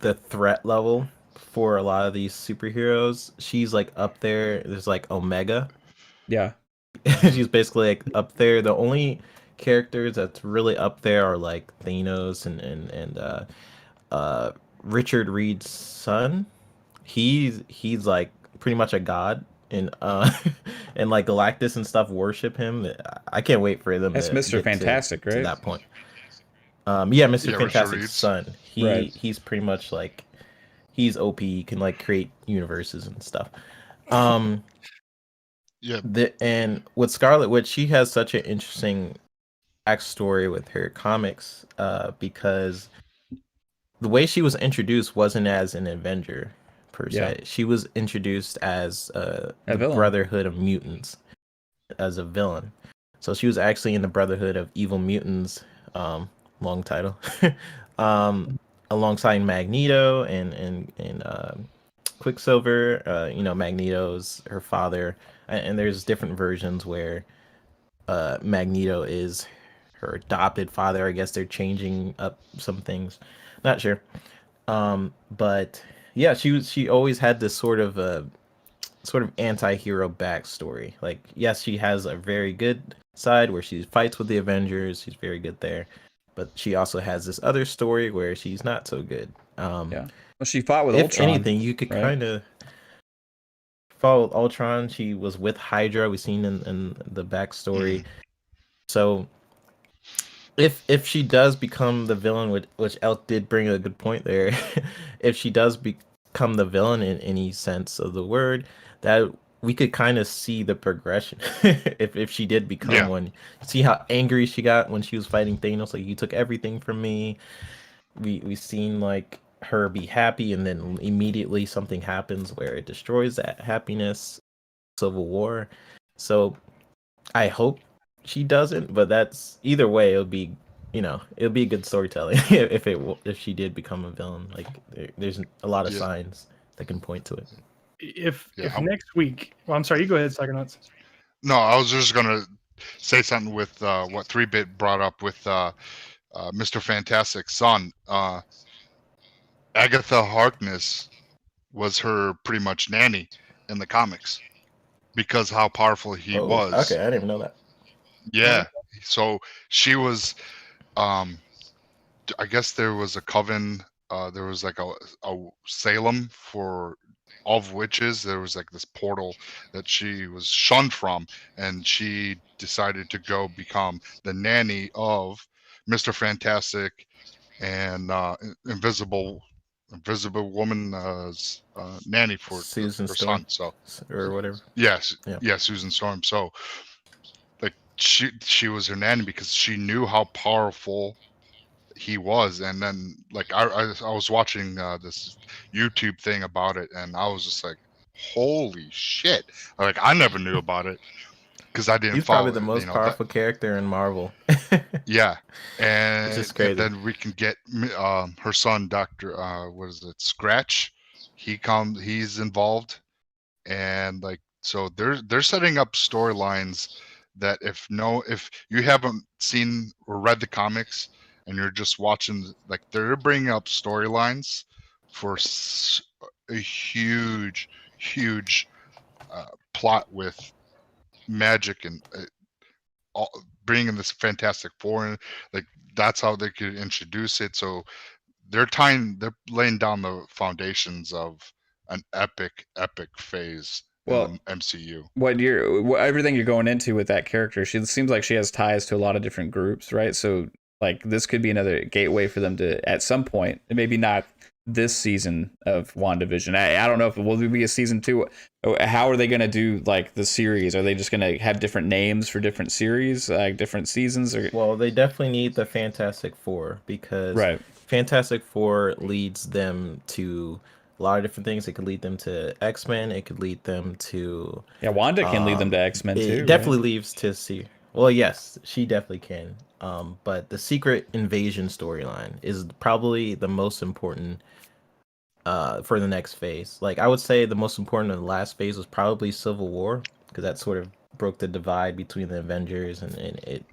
the threat level for a lot of these superheroes, she's like up there. There's like Omega. Yeah. She's basically like up there. The only characters that's really up there are like Thanos and Richard Reed's son. He's like pretty much a god, and and like Galactus and stuff worship him. I can't wait for them. That's Mr. Fantastic, right? To that point. Yeah, Mr. Fantastic's son. He's pretty much like he's OP. He can like create universes and stuff. Yeah. And with Scarlet Witch, she has such an interesting backstory with her comics, because the way she was introduced wasn't as an Avenger per se. She was introduced as the Brotherhood of Mutants, as a villain. So she was actually in the Brotherhood of Evil Mutants, long title, alongside Magneto and Quicksilver. Magneto's her father, and there's different versions where Magneto is her adopted father. I guess they're changing up some things, not sure. But yeah, she always had this sort of anti-hero backstory. Like, yes, she has a very good side where she fights with the Avengers. She's very good there, but she also has this other story where she's not so good. Well, she fought with if Ultron. Anything, you could kind of follow Ultron. She was with Hydra. We've seen in the backstory. So if she does become the villain, which Elk did bring a good point there, if she does become the villain in any sense of the word, that we could kind of see the progression. If she did become one, see how angry she got when she was fighting Thanos. Like, you took everything from me. We seen like her be happy, and then immediately something happens where it destroys that happiness. Civil War. So I hope she doesn't, but that's either way. It'll be, it'll be good storytelling if she did become a villain. Like, there's a lot of signs that can point to it. If next week, well, I'm sorry, you go ahead, Psychonauts. No, I was just gonna say something with what 3-Bit brought up with Mr. Fantastic's son. Agatha Harkness was her pretty much nanny in the comics because how powerful he was. Okay, I didn't even know that. Yeah, so she was. I guess there was a coven. There was like a Salem for all of witches. There was like this portal that she was shunned from, and she decided to go become the nanny of Mr. Fantastic and Invisible Woman's nanny for Susan her Storm, son. So or whatever. Yes, yeah, Susan Storm. So like she was her nanny because she knew how powerful he was. And then like I was watching this YouTube thing about it, and I was just like, holy shit. Like, I never knew about it because I didn't He's follow probably the most powerful character in Marvel. Yeah. And, which is crazy. and then we can get her son, Dr. What is it, Scratch. He's involved, and like, so they're setting up storylines that if you haven't seen or read the comics and you're just watching, like, they're bringing up storylines for a huge plot with magic and bringing this Fantastic Four in. Like, that's how they could introduce it. So they're laying down the foundations of an epic phase in the MCU. Everything you're going into with that character, she seems like she has ties to a lot of different groups, right? So like, this could be another gateway for them to, at some point, maybe not this season of WandaVision. I don't know if it will be a season 2. How are they going to do like the series? Are they just going to have different names for different series, like different seasons? Or well, they definitely need the Fantastic Four, because Fantastic Four leads them to a lot of different things. It could lead them to X-Men. It could lead them to Wanda can lead them to X-Men too. It definitely leads to see. Well, yes, she definitely can. But the Secret Invasion storyline is probably the most important for the next phase. Like, I would say the most important of the last phase was probably Civil War, because that sort of broke the divide between the Avengers, and it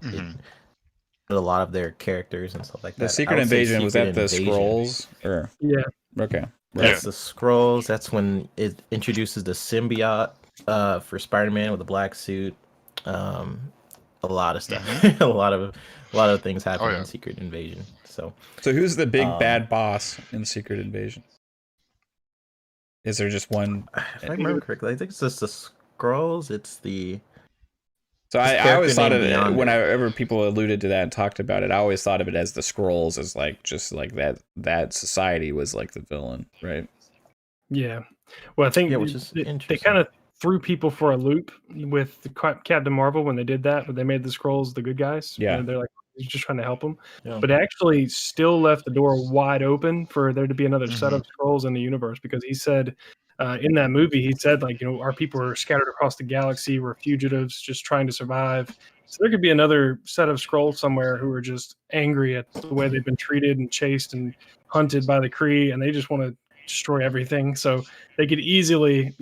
a lot of their characters and stuff like that. The Secret Invasion, was that the Skrulls? Or okay, that's the Skrulls. That's when it introduces the symbiote for Spider-Man with the black suit. A lot of stuff. a lot of things happen in Secret Invasion. So who's the big bad boss in Secret Invasion? Is there just one? If I remember correctly, I think it's just the Skrulls. It's the. So I always thought of it, whenever people alluded to that and talked about it, I always thought of it as the Skrulls, as like, just like that society was like the villain, right? Yeah. Well, I think which is they kind of threw people for a loop with the Captain Marvel when they did that, but they made the Skrulls the good guys. Yeah. They're like, he's just trying to help them. Yeah. But actually still left the door wide open for there to be another set of Skrulls in the universe, because he said in that movie, he said, like, our people are scattered across the galaxy. We're fugitives just trying to survive. So there could be another set of Skrulls somewhere who are just angry at the way they've been treated and chased and hunted by the Kree, and they just want to destroy everything. So they could easily,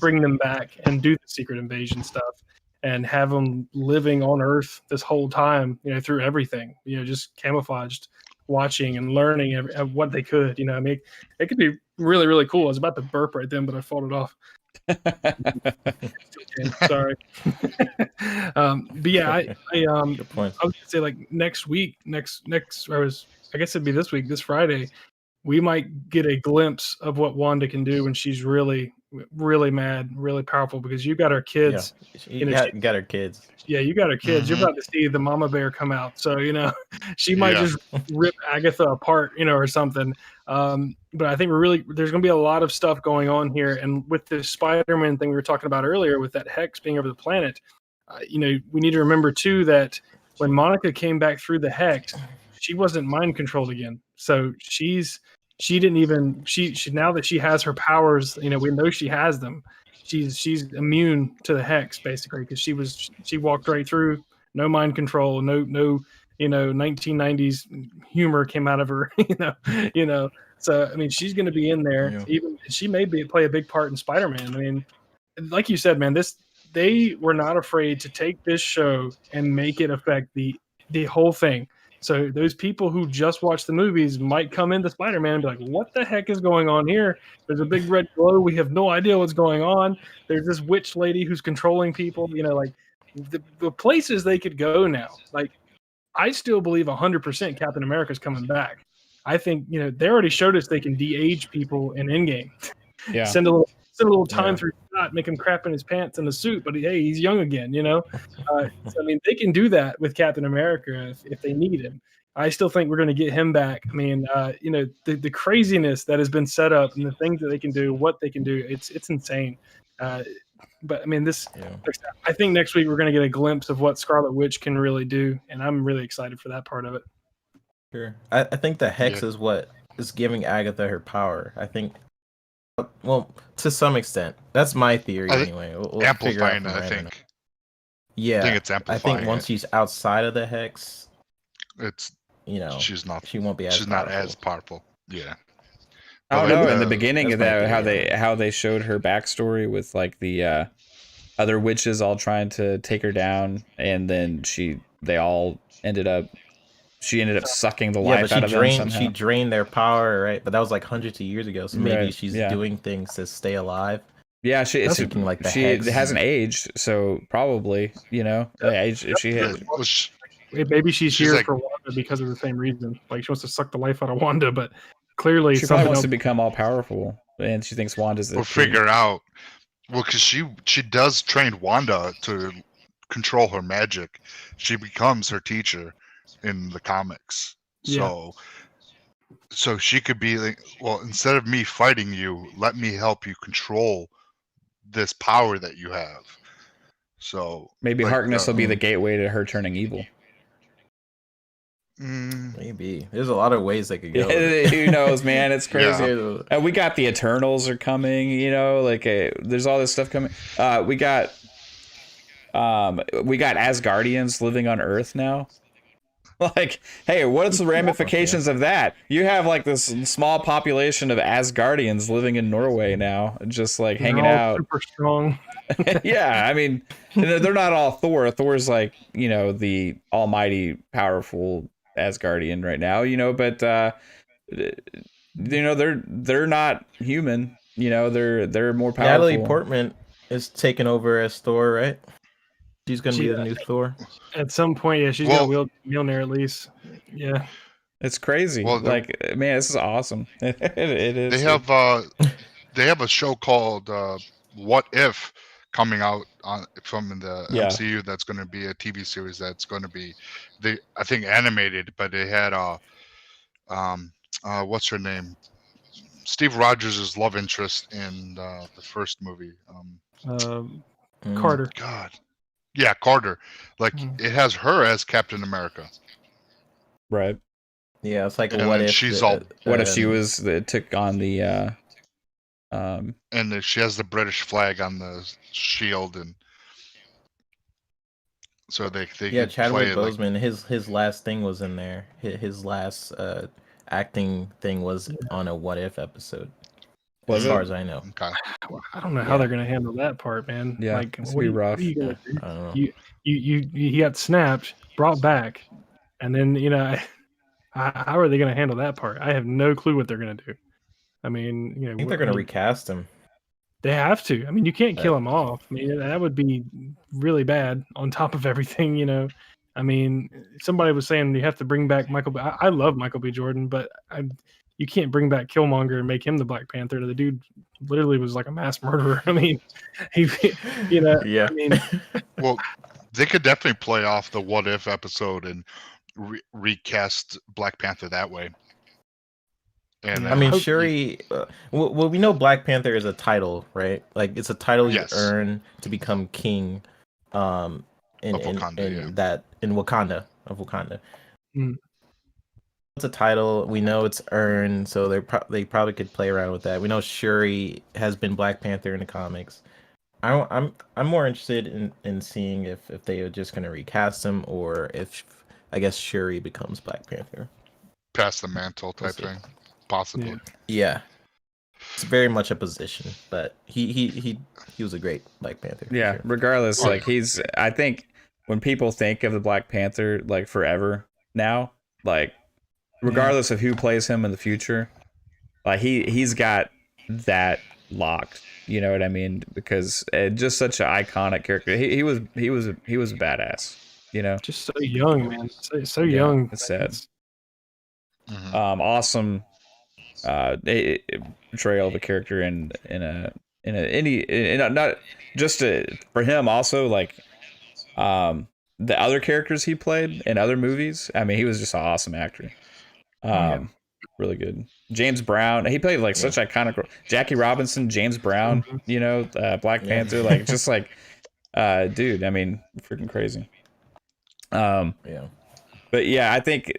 bring them back and do the Secret Invasion stuff and have them living on Earth this whole time, through everything, just camouflaged, watching and learning what they could. I mean, it could be really, really cool. I was about to burp right then, but I fought it off. Sorry. But yeah, I was gonna say, like, next week, I guess it'd be this week, this Friday, we might get a glimpse of what Wanda can do when she's really, really mad, really powerful. Because you got her kids. You got her kids. Yeah, you got her kids. You're about to see the mama bear come out. So she might just rip Agatha apart, or something. But I think there's going to be a lot of stuff going on here. And with the Spider-Man thing we were talking about earlier, with that hex being over the planet, we need to remember too that when Monica came back through the hex, she wasn't mind controlled again. So she now that she has her powers, we know she has them. She's immune to the hex basically, because she walked right through, no mind control, no 1990s humor came out of her, So I mean, she's going to be in there. Yeah. Even she may play a big part in Spider-Man. I mean, like you said, man, they were not afraid to take this show and make it affect the whole thing. So those people who just watch the movies might come into Spider-Man and be like, what the heck is going on here? There's a big red glow. We have no idea what's going on. There's this witch lady who's controlling people. Like the places they could go now. Like, I still believe 100% Captain America's coming back. I think, they already showed us they can de-age people in Endgame. Yeah. Send a little time through Scott, make him crap in his pants in the suit, but hey, he's young again, So, I mean, they can do that with Captain America if they need him. I still think we're going to get him back. I mean, the craziness that has been set up and the things that they can do, what they can do, it's insane. But I mean, I think next week we're going to get a glimpse of what Scarlet Witch can really do, and I'm really excited for that part of it. Sure. I think the hex is what is giving Agatha her power. I think, well, to some extent. That's my theory anyway. We'll amplifying it, I think. Yeah. I think it's amplifying. I think once she's outside of the hex, it's she won't be as powerful. Yeah. I don't know. In the beginning of that, how they showed her backstory with like the other witches all trying to take her down, and then she ended up sucking the life out of them somehow. She drained their power, right? But that was like hundreds of years ago. So maybe she's doing things to stay alive. Yeah, she hasn't aged, so probably if she had. Maybe she's here for Wanda because of the same reason. Like she wants to suck the life out of Wanda, but clearly she probably wants to become all powerful, and she thinks Wanda's the. Or figure out, because she does train Wanda to control her magic. She becomes her teacher in the comics. So she could be like, well, instead of me fighting you, let me help you control this power that you have. So maybe Harkness will be the gateway to her turning evil. Maybe there's a lot of ways they could go. Who knows, man? It's crazy. And we got the Eternals are coming. There's all this stuff coming. We got Asgardians living on Earth now. Like, hey, what's the ramifications of that? You have like this small population of Asgardians living in Norway now, just like hanging out. Super strong. Yeah, I mean, they're not all Thor. Thor's like, the almighty, powerful Asgardian right now, but they're not human. They're more powerful. Natalie Portman is taking over as Thor, right? She's gonna be the new Thor. At some point, she's gonna wield Mjolnir at least. Yeah, it's crazy. Well, man, this is awesome. It is. They have a show called What If coming out from the MCU. That's going to be a TV series that's going to be, I think, animated. But they had what's her name? Steve Rogers' love interest in the first movie. Carter. God. Yeah, Carter. Like it has her as Captain America. Right. Yeah, it's like what if she's what if she took on the and she has the British flag on the shield, and so they Chadwick Boseman, his last thing was in there. His last acting thing was on a What If episode. As far as I know. Okay. I don't know how they're going to handle that part, man. Yeah, it's be rough. What are you he got snapped, brought back, and then how are they going to handle that part? I have no clue what they're going to do. I mean, I think they're going to recast him. They have to. I mean, you can't kill him off. I mean, that would be really bad. On top of everything, I mean, somebody was saying you have to bring back Michael. I love Michael B. Jordan, but you can't bring back Killmonger and make him the Black Panther. The dude literally was like a mass murderer. I mean, he, Yeah. I mean, Well, they could definitely play off the What If episode and recast Black Panther that way. And Yeah. I mean, hope- Shuri. Well, we know Black Panther is a title, right? Like it's a title you Yes. earn to become king. In Wakanda, in Wakanda of Wakanda. Mm. It's a title. We know it's earned, so they probably could play around with that. We know Shuri has been Black Panther in the comics. I'm more interested in seeing if they are just gonna recast him or if I guess Shuri becomes Black Panther. pass the mantle type thing, possibly. Yeah, it's very much a position, but he was a great Black Panther. Yeah, sure. regardless, like I think when people think of the Black Panther, like forever now, like regardless of who plays him in the future, like he's got that locked. You know what I mean? Because just such an iconic character. He was a badass. You know, just so young, man. So young. It's sad. Mhm. Awesome portrayal of a character in not just for him, also like the other characters he played in other movies. I mean, he was just an awesome actor. Really good. James Brown, he played like such iconic role. Jackie Robinson, James Brown, you know, Black Panther, like just like dude, I mean, freaking crazy. But yeah, I think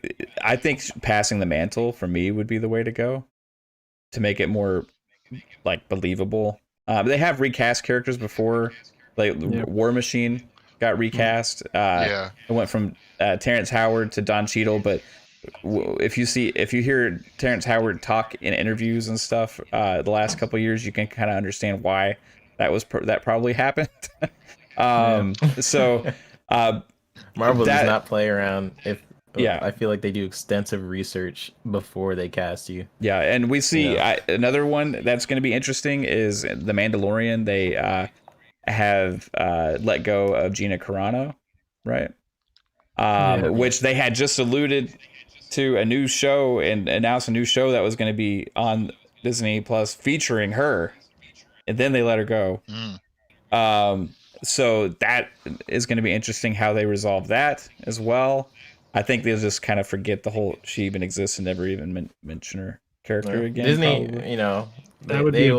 passing the mantle for me would be the way to go to make it more like believable. They have recast characters before, like War Machine got recast. It went from Terrence Howard to Don Cheadle, but if you hear Terrence Howard talk in interviews and stuff the last couple of years, you can kind of understand why that probably happened. So Marvel does not play around. I feel like they do extensive research before they cast you. Yeah, and we see another one that's going to be interesting is The Mandalorian. They have let go of Gina Carano, right? Which they had just alluded to a new show and announced a new show that was going to be on Disney Plus featuring her, and then they let her go. So that is going to be interesting how they resolve that as well. I think they'll just kind of forget the whole she even exists and never even mention her character again. Disney, probably. You know, That would be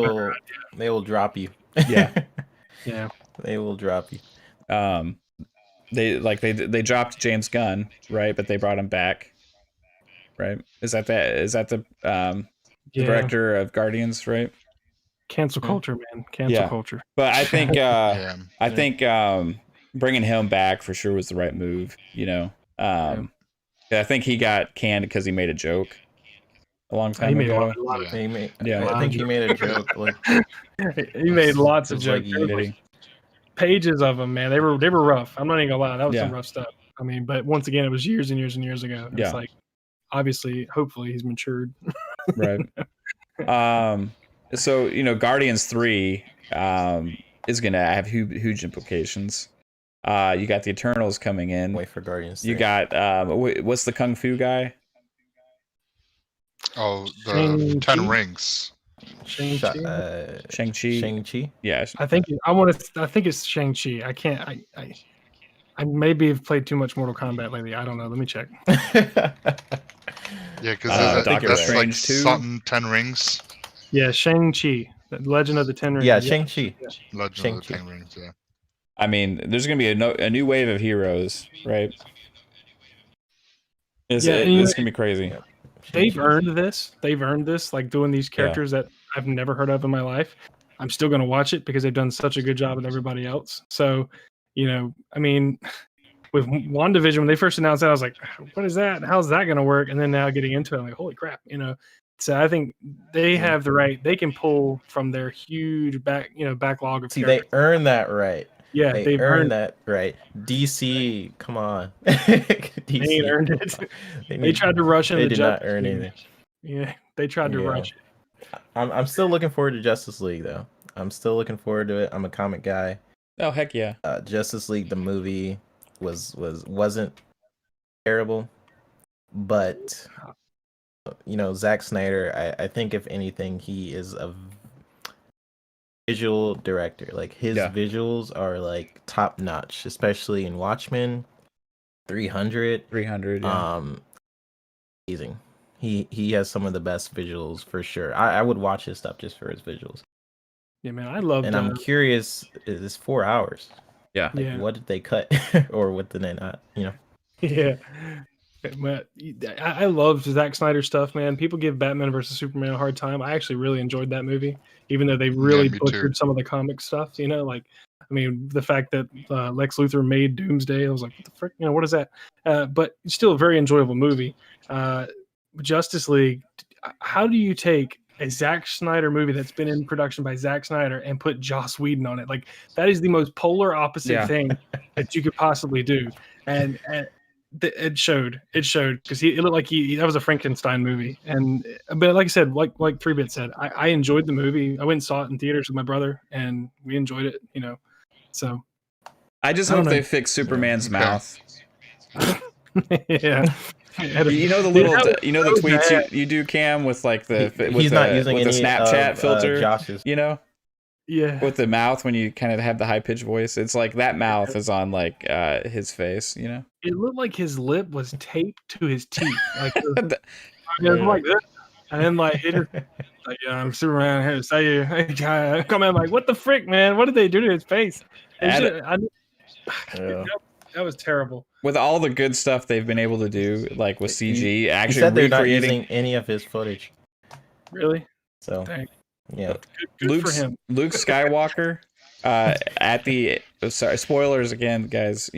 they will drop you. Yeah. Yeah. They will drop you. They dropped James Gunn, right? But they brought him back, right? Is that the director of Guardians, right? Cancel culture, man. Cancel culture. But I think bringing him back for sure was the right move. You know, I think he got canned because he made a joke a long time ago. I think he made a joke. Like he made lots of jokes. Like, pages of them, man. They were rough. I'm not even gonna lie. That was some rough stuff. I mean, but once again, it was years and years and years ago. It's like, obviously, hopefully, he's matured. Right. So you know, Guardians 3 is gonna have huge implications. You got the Eternals coming in. Wait for Guardians 3. You got what's the Kung Fu guy? Oh, the Ten Rings. Shang-Chi. Shang-Chi. Yeah. I think it's Shang-Chi. I can't. I maybe have played too much Mortal Kombat lately. I don't know. Let me check. Yeah, because that's Strange like 2? something 10 Rings. Yeah, Shang-Chi. The Legend of the Ten Rings. Yeah, Shang-Chi. Legend of the Ten Rings, yeah. I mean, there's going to be a new wave of heroes, right? It's going to be crazy. Yeah. They've earned this. Like doing these characters that I've never heard of in my life. I'm still going to watch it because they've done such a good job with everybody else. So, you know, I mean, with WandaVision, when they first announced that, I was like, what is that? How's that going to work? And then now getting into it, I'm like, holy crap, you know. So I think they have the right. They can pull from their huge backlog of. See, they earn that right. Yeah, they've earned that right. DC, come on. DC. They ain't earned it. They tried to rush into. They did not earn anything. Yeah, they tried to rush it. I'm still looking forward to Justice League though. I'm still looking forward to it. I'm a comic guy. Oh heck yeah. Justice League the movie wasn't terrible, but Zack Snyder, I think if anything, he is a visual director. Like his visuals are like top notch, especially in Watchmen, 300. 300, yeah. Amazing. He has some of the best visuals for sure. I would watch his stuff just for his visuals. Yeah, man, I love. And I'm curious, it's 4 hours. Yeah. Like, what did they cut, or what did they not? Yeah. I love Zack Snyder stuff, man. People give Batman versus Superman a hard time. I actually really enjoyed that movie, even though they really butchered some of the comic stuff. Like, I mean, the fact that Lex Luthor made Doomsday, I was like, what the frick? What is that? But it's still a very enjoyable movie. Justice League, how do you take a Zack Snyder movie that's been in production by Zack Snyder and put Joss Whedon on it? Like, that is the most polar opposite thing that you could possibly do. And it showed because it looked like that was a Frankenstein movie. But like I said, like 3-Bit said, I enjoyed the movie. I went and saw it in theaters with my brother, and we enjoyed it. So I just hope they fix Superman's mouth. Yeah. The little, the tweets you do, Cam, with like he's not using with any the Snapchat filter, Josh's. Yeah, with the mouth when you kind of have the high pitched voice, it's like that mouth is on like his face. It looked like his lip was taped to his teeth, like like this, and then like he just like, I'm Superman here to say you. Come in, like, what the frick, man? What did they do to his face? That was terrible. With all the good stuff they've been able to do, like with CG, actually he said they're not using any of his footage. Really? So. Dang. Yeah, good for him. Luke Skywalker, at the spoilers again, guys.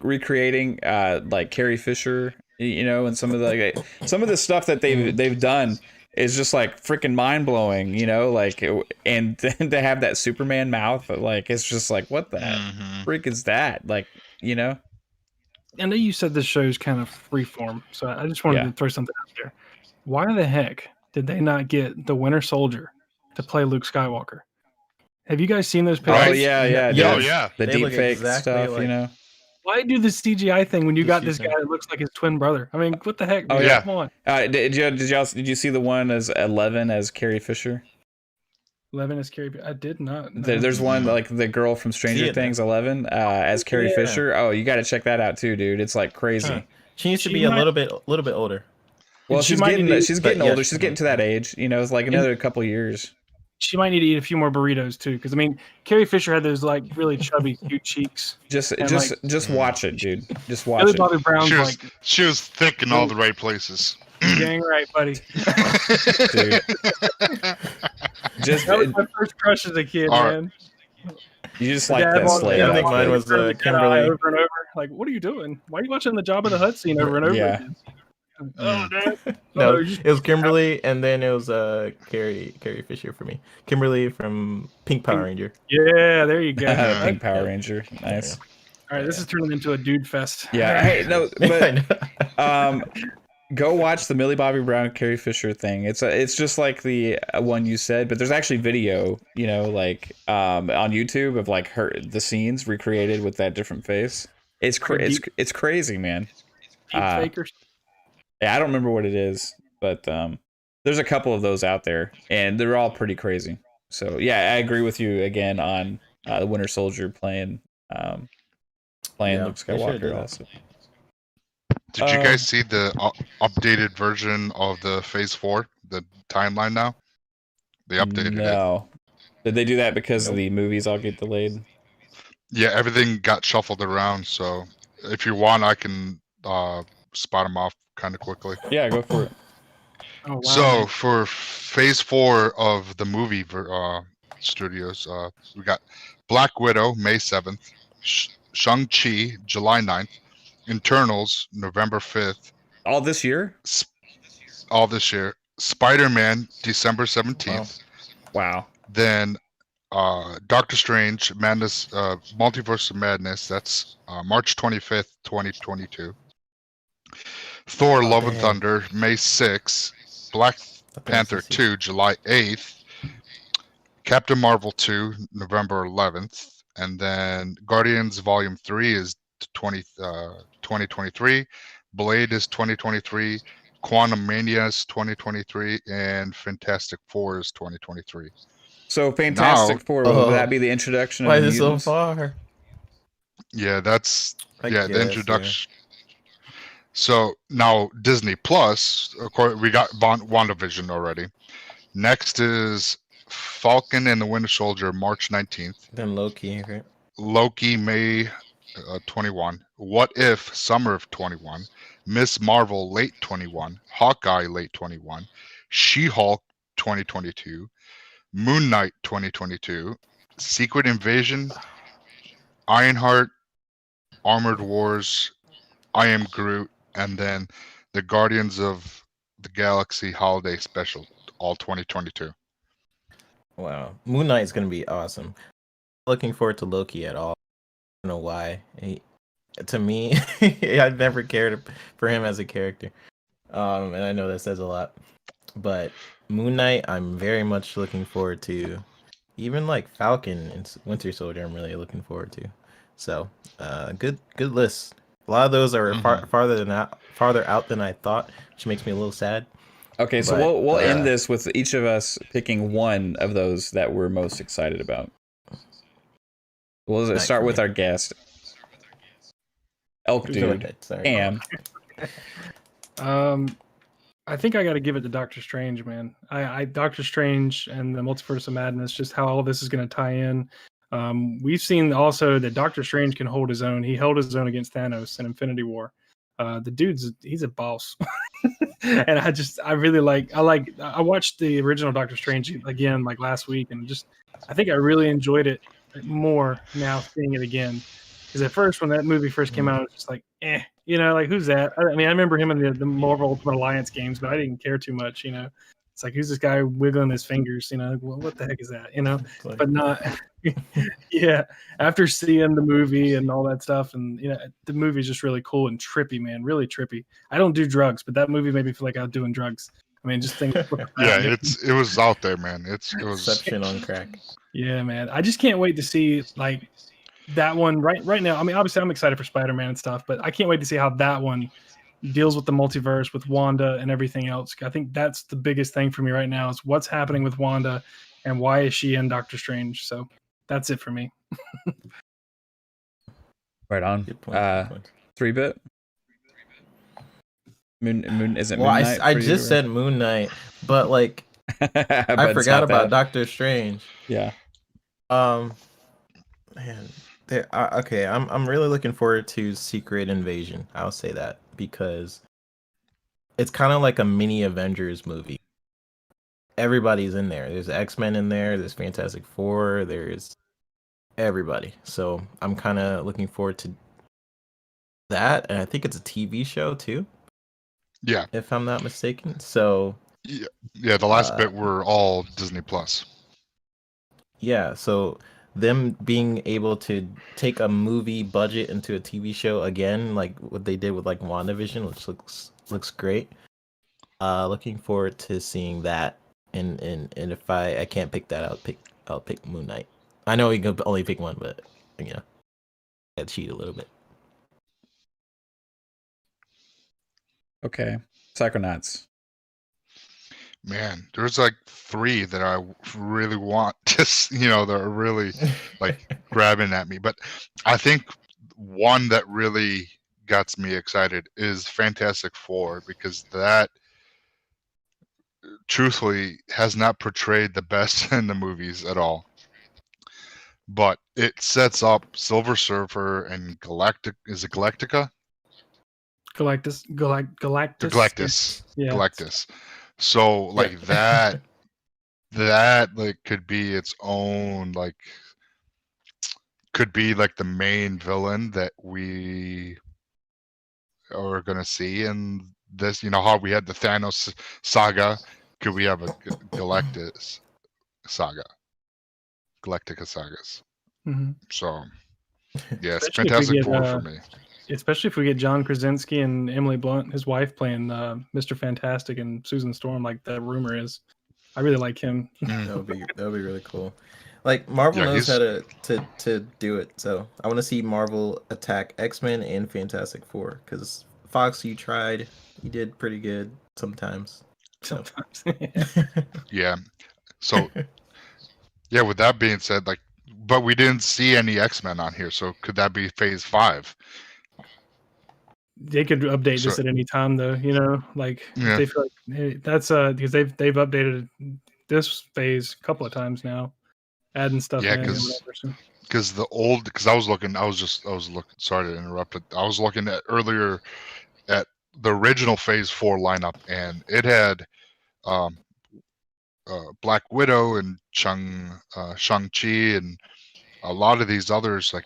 Recreating like Carrie Fisher, and some of the stuff that they've done is just like freaking mind blowing, like, and to have that Superman mouth, like, it's just like, what the freak is that, like, I know you said this show is kind of freeform, so I just wanted to throw something out there. Why the heck did they not get the Winter Soldier to play Luke Skywalker? Have you guys seen those pictures? Oh yeah, dude. Oh yeah, the deep fake stuff, Why do the CGI thing when you got this guy that looks like his twin brother? I mean, what the heck? Oh, yeah, come on. Did you see the one as 11 as Carrie Fisher? 11 as Carrie. I did not. No. There's one like the girl from Stranger Things, 11 as Carrie Fisher. Oh, you got to check that out too, dude. It's like crazy. Huh. She needs to be a little bit older. Well, she's getting older. She's getting to that age. It's like another couple years. She might need to eat a few more burritos too, because I mean, Carrie Fisher had those like really chubby, cute cheeks. Just watch it, dude. Just watch it. Bobby Brown's she was thick in all the right places. Dang right, buddy. Dude. That was my first crush as a kid, man. You just like that slave. I think mine was Kimberly. Over and over. Like, what are you doing? Why are you watching the Job of the Hutt scene over and over again? Oh, Dad. No, it was Kimberly, and then it was Carrie Fisher for me. Kimberly from Pink Power Ranger. Yeah, there you go. Pink Power Ranger. Nice. All right, this is turning into a dude fest. Yeah. Hey, no, but go watch the Millie Bobby Brown Carrie Fisher thing. It's just like the one you said, but there's actually video, like on YouTube of like the scenes recreated with that different face. It's crazy, man. Fakers. Yeah, I don't remember what it is, but there's a couple of those out there, and they're all pretty crazy. So yeah, I agree with you again on the Winter Soldier playing Luke Skywalker also. Did you guys see the updated version of the Phase 4, the timeline now? They updated it. No. Did they do that because the movies all get delayed? Yeah, everything got shuffled around. So if you want, I can spot them off kind of quickly. Yeah, go for it. Oh, wow. So for Phase 4 of the movie studios, we got Black Widow, May 7th, Shang-Chi, July 9th, Internals, November 5th. All this year? All this year. Spider-Man, December 17th. Wow. Then Doctor Strange, Multiverse of Madness, that's March 25th, 2022. Thor, Love and Thunder, May 6th. Black Panther 2, July 8th. Captain Marvel 2, November 11th. And then Guardians Volume 3 is 2023. Blade is 2023. Quantum Mania's 2023, and Fantastic Four's 2023. So Fantastic Four, would that be the introduction of why the is it so mutants? far? Yeah, that's I the guess, introduction. So now Disney Plus, of course, we got WandaVision already. Next is Falcon and the Winter Soldier, March 19th. Then Loki, right? Loki, May 21. What If, summer of 21. Miss Marvel, late 21. Hawkeye, late 21. She-Hulk, 2022. Moon Knight, 2022. Secret Invasion, Ironheart, Armored Wars, I Am Groot, and then the Guardians of the Galaxy Holiday Special, all 2022. Wow, Moon Knight is gonna be awesome. Looking forward to Loki at all. I don't know why. To me, I've never cared for him as a character, and I know that says a lot. But Moon Knight, I'm very much looking forward to. Even like Falcon and Winter Soldier, I'm really looking forward to. So, good list. A lot of those are farther out than I thought, which makes me a little sad. Okay, so we'll end this with each of us picking one of those that we're most excited about. We'll start with our guest, Elk Dude. Am. I think I got to give it to Doctor Strange, man. I Doctor Strange and the Multiverse of Madness, just how all this is going to tie in. We've seen also that Doctor Strange can hold his own. He held his own against Thanos in Infinity War. The dude's he's a boss. And I watched the original Doctor Strange again like last week, and I think I really enjoyed it more now seeing it again. Because at first, when that movie first came out, it was just like, like who's that? I mean, I remember him in the Marvel Ultimate Alliance games, but I didn't care too much, It's like, who's this guy wiggling his fingers, what the heck is that, But not, yeah. After seeing the movie and all that stuff, and the movie's just really cool and trippy, man, really trippy. I don't do drugs, but that movie made me feel like I was doing drugs. I mean, just think. Yeah, it was out there, man. It was Inception on crack. Yeah, man. I just can't wait to see like that one right now. I mean, obviously, I'm excited for Spider-Man and stuff, but I can't wait to see how that one deals with the multiverse, with Wanda and everything else. I think that's the biggest thing for me right now is what's happening with Wanda and why is she in Doctor Strange. So that's it for me. Right on. 3-bit. Moon is it? Well, Moon Knight I just said Moon Knight, but like I forgot about Doctor Strange. Yeah. Man, okay. I'm really looking forward to Secret Invasion. I'll say that because it's kind of like a mini Avengers movie. Everybody's in there. There's X-Men in there. There's Fantastic Four. There's everybody. So I'm kind of looking forward to that, and I think it's a TV show too. Yeah, if I'm not mistaken. So yeah. The last bit were all Disney Plus. Yeah, so them being able to take a movie budget into a TV show again, like what they did with like WandaVision, which looks great. Looking forward to seeing that. And if I can't pick that, I'll pick Moon Knight. I know you can only pick one, but I cheat a little bit. Okay, Psychonauts. Man, there's like 3 that I really want to, that are really like grabbing at me. But I think one that really gets me excited is Fantastic Four, because that truthfully has not portrayed the best in the movies at all. But it sets up Silver Surfer and Galactica. Is it Galactica? Galactus. Yeah. Galactus. So like that like could be its own, like could be like the main villain that we are gonna see in this. How we had the Thanos saga. Could we have a Galactus saga? Galactica sagas. Mm-hmm. So yeah, it's Fantastic Four for me. Especially if we get John Krasinski and Emily Blunt, his wife, playing Mr. Fantastic and Susan Storm, like the rumor is. I really like him. That would be really cool. Like Marvel knows how to do it. So I want to see Marvel attack X-Men and Fantastic Four, because Fox, you tried. You did pretty good sometimes. So. Sometimes. Yeah. So yeah, with that being said, like, but we didn't see any X-Men on here, so could that be Phase 5? They could update this at any time, though. You know, like if they feel like hey, that's because they've updated this phase a couple of times now, adding stuff in. Because the old, because I was looking. Sorry to interrupt, but I was looking at earlier at the original Phase 4 lineup, and it had Black Widow and Shang-Chi and a lot of these others like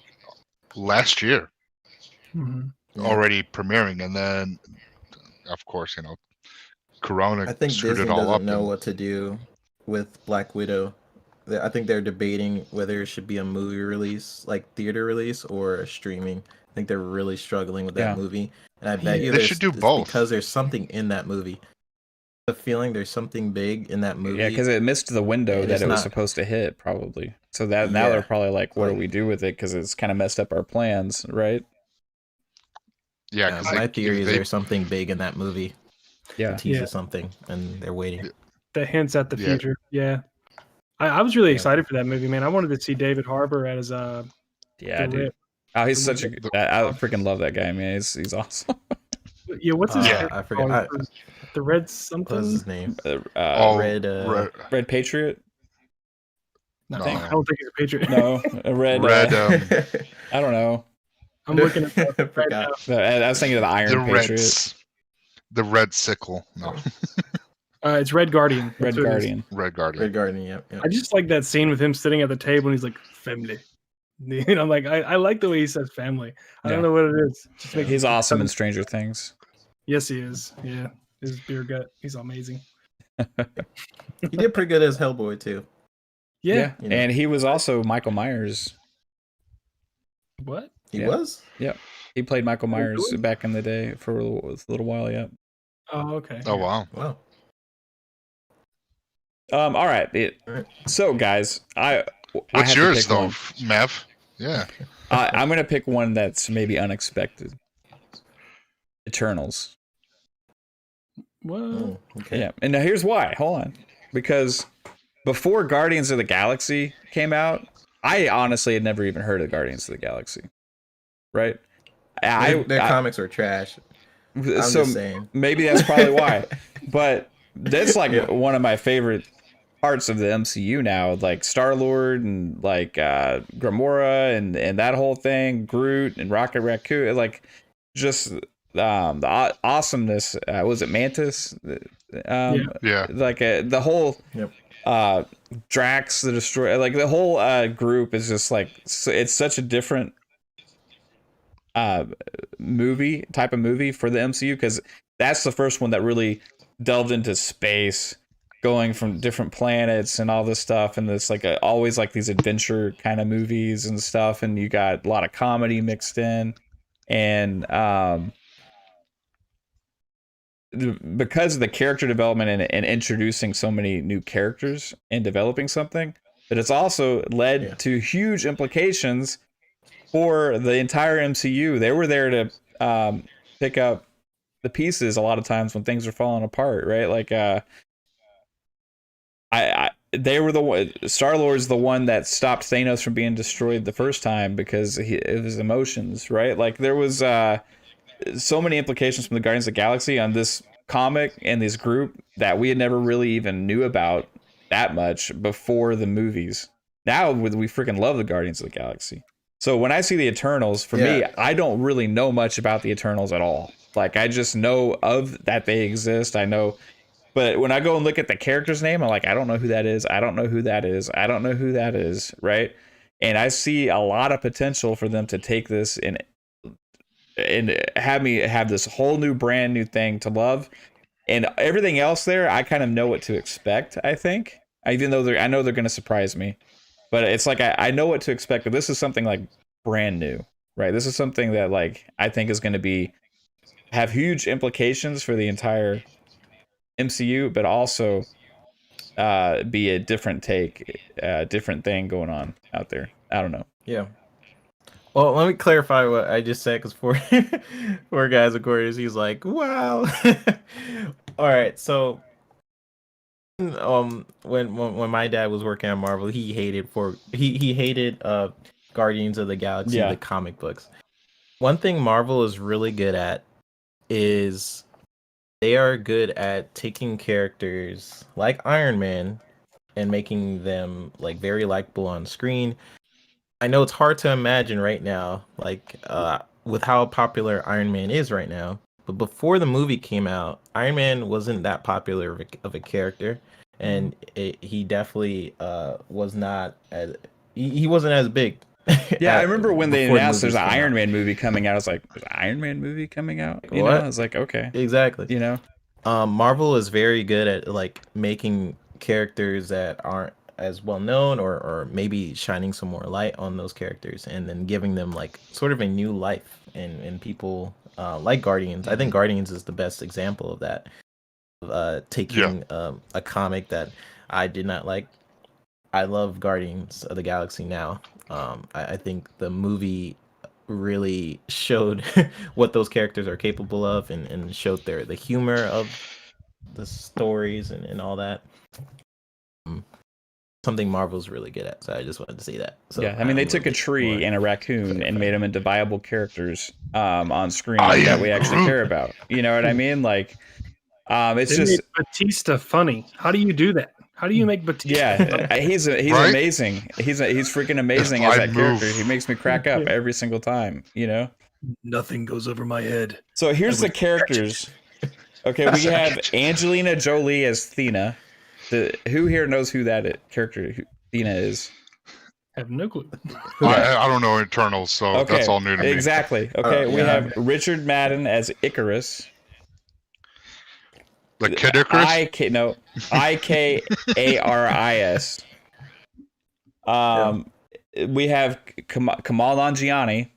last year already premiering, and then of course Corona I think screwed Disney it all doesn't up know what to do with Black Widow. I think they're debating whether it should be a movie release, like theater release, or a streaming. I think they're really struggling with that movie, and I bet you they should do both because there's something in that movie. The feeling there's something big in that movie. Yeah, because it missed the window that it was supposed to hit, probably. So that now they're probably like, what do we do with it? Because it's kind of messed up our plans, right? Yeah, because my theory is there's something big in that movie. Yeah, teases something, and they're waiting. That hints at the future. Yeah, I was really excited for that movie, man. I wanted to see David Harbour as dude. Oh, he's such a. I freaking love that guy, man. He's awesome. Yeah, what's his name? I forget. The Red something. What's his name? Red Patriot. No, I don't think he's a Patriot. No, a red. I don't know. I'm looking at that right now. I was thinking of the Iron Patriot. The Red Sickle. No. It's Red Guardian. Red Guardian. Yep. I just like that scene with him sitting at the table and he's like, family. And I'm like, I like the way he says family. I don't know what it is. He's awesome in Stranger Things. Yes, he is. Yeah. His beer gut. He's amazing. He did pretty good as Hellboy, too. Yeah. And he was also Michael Myers. What? He was? Yep. He played Michael Myers back in the day for a little while, yeah. Oh, okay. Oh, wow. Wow. All right. So, guys, what's yours though, Mav? Yeah. I'm gonna pick one that's maybe unexpected. Eternals. Whoa. Okay. Yeah, and now here's why. Hold on, because before Guardians of the Galaxy came out, I honestly had never even heard of Guardians of the Galaxy. Right? Their comics were trash. I'm just saying. Maybe that's probably why. But that's like one of my favorite parts of the MCU now, like Star-Lord and like Gamora and that whole thing, Groot and Rocket Raccoon, like just the awesomeness. Was it Mantis? Like the whole Drax the Destroyer, like the whole group is just like it's such a different type of movie for the MCU, because that's the first one that really delved into space, going from different planets and all this stuff, and it's like always like these adventure kind of movies and stuff, and you got a lot of comedy mixed in, and because of the character development and introducing so many new characters and developing something, but it's also led to huge implications for the entire MCU. They were there to pick up the pieces a lot of times when things are falling apart, right? Like they were the one. Star-Lord's the one that stopped Thanos from being destroyed the first time because of his emotions, right? Like there was so many implications from the Guardians of the Galaxy on this comic and this group that we had never really even knew about that much before the movies. Now we freaking love the Guardians of the Galaxy. So when I see the Eternals, for me, I don't really know much about the Eternals at all. Like I just know of that they exist. I know. But when I go and look at the character's name, I'm like, I don't know who that is. I don't know who that is. I don't know who that is. Right. And I see a lot of potential for them to take this and have me have this whole new brand new thing to love. And everything else there, I kind of know what to expect, I think. Even though I know they're going to surprise me. But it's like I know what to expect. But this is something like brand new. Right. This is something that like I think is going to have huge implications for the entire MCU, but also be a different take, different thing going on out there. I don't know. Yeah. Well, let me clarify what I just said, because four guys of quarters, he's like, wow. All right, so when my dad was working on Marvel, he hated Guardians of the Galaxy, the comic books. One thing Marvel is really good at is they are good at taking characters like Iron Man and making them like very likable on screen. I know it's hard to imagine right now, like with how popular Iron Man is right now. But before the movie came out, Iron Man wasn't that popular of a character, and he definitely was not as he wasn't as big. Yeah, I remember when they announced there's an Iron Man movie coming out. I was like, "There's an Iron Man movie coming out?" You know, I was like, "Okay, exactly." You know, Marvel is very good at like making characters that aren't as well known, or maybe shining some more light on those characters, and then giving them like sort of a new life. And people like Guardians. I think Guardians is the best example of that. Taking a comic that I did not like. I love Guardians of the Galaxy now. I think the movie really showed what those characters are capable of, and showed the humor of the stories and all that. Something Marvel's really good at, so I just wanted to say that. So yeah, I mean, they took a tree and a raccoon and made them into viable characters on screen that we actually care about. You know what I mean? Like, it's they just made Batista funny. How do you do that? How do you make Batista? Yeah, he's Right? amazing. He's freaking amazing as that character. He makes me crack up every single time. You know, nothing goes over my head. So here's the characters. Okay, we have Angelina Jolie as Thena. Who here knows who that character Thena is? I have no clue. I don't know Eternals, so that's all new to me. Exactly. Okay, we have Richard Madden as Icarus. Like Kid Icarus? Ikaris. We have Kamal Nanjiani.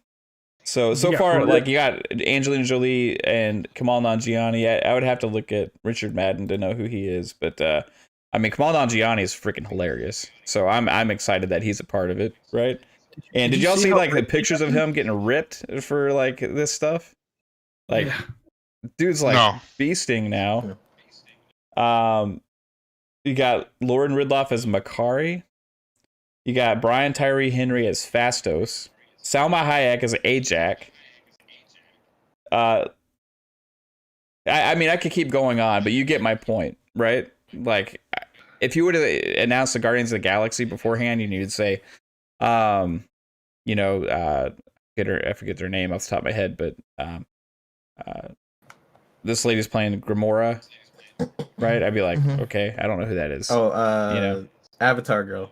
So far, like, you got Angelina Jolie and Kamal Nanjiani. I would have to look at Richard Madden to know who he is, but I mean, Kamal Nanjiani is freaking hilarious. So I'm excited that he's a part of it, right? And did y'all see like the pictures of him getting ripped for like this stuff? Like, dude's like beasting now. You got Lauren Ridloff as Makari. You got Brian Tyree Henry as Fastos. Salma Hayek as Ajak. I mean, I could keep going on, but you get my point, right? Like, if you would have announced the Guardians of the Galaxy beforehand, you'd say, I forget their name off the top of my head, but this lady's playing Gamora, right? I'd be like, okay, I don't know who that is. Avatar girl.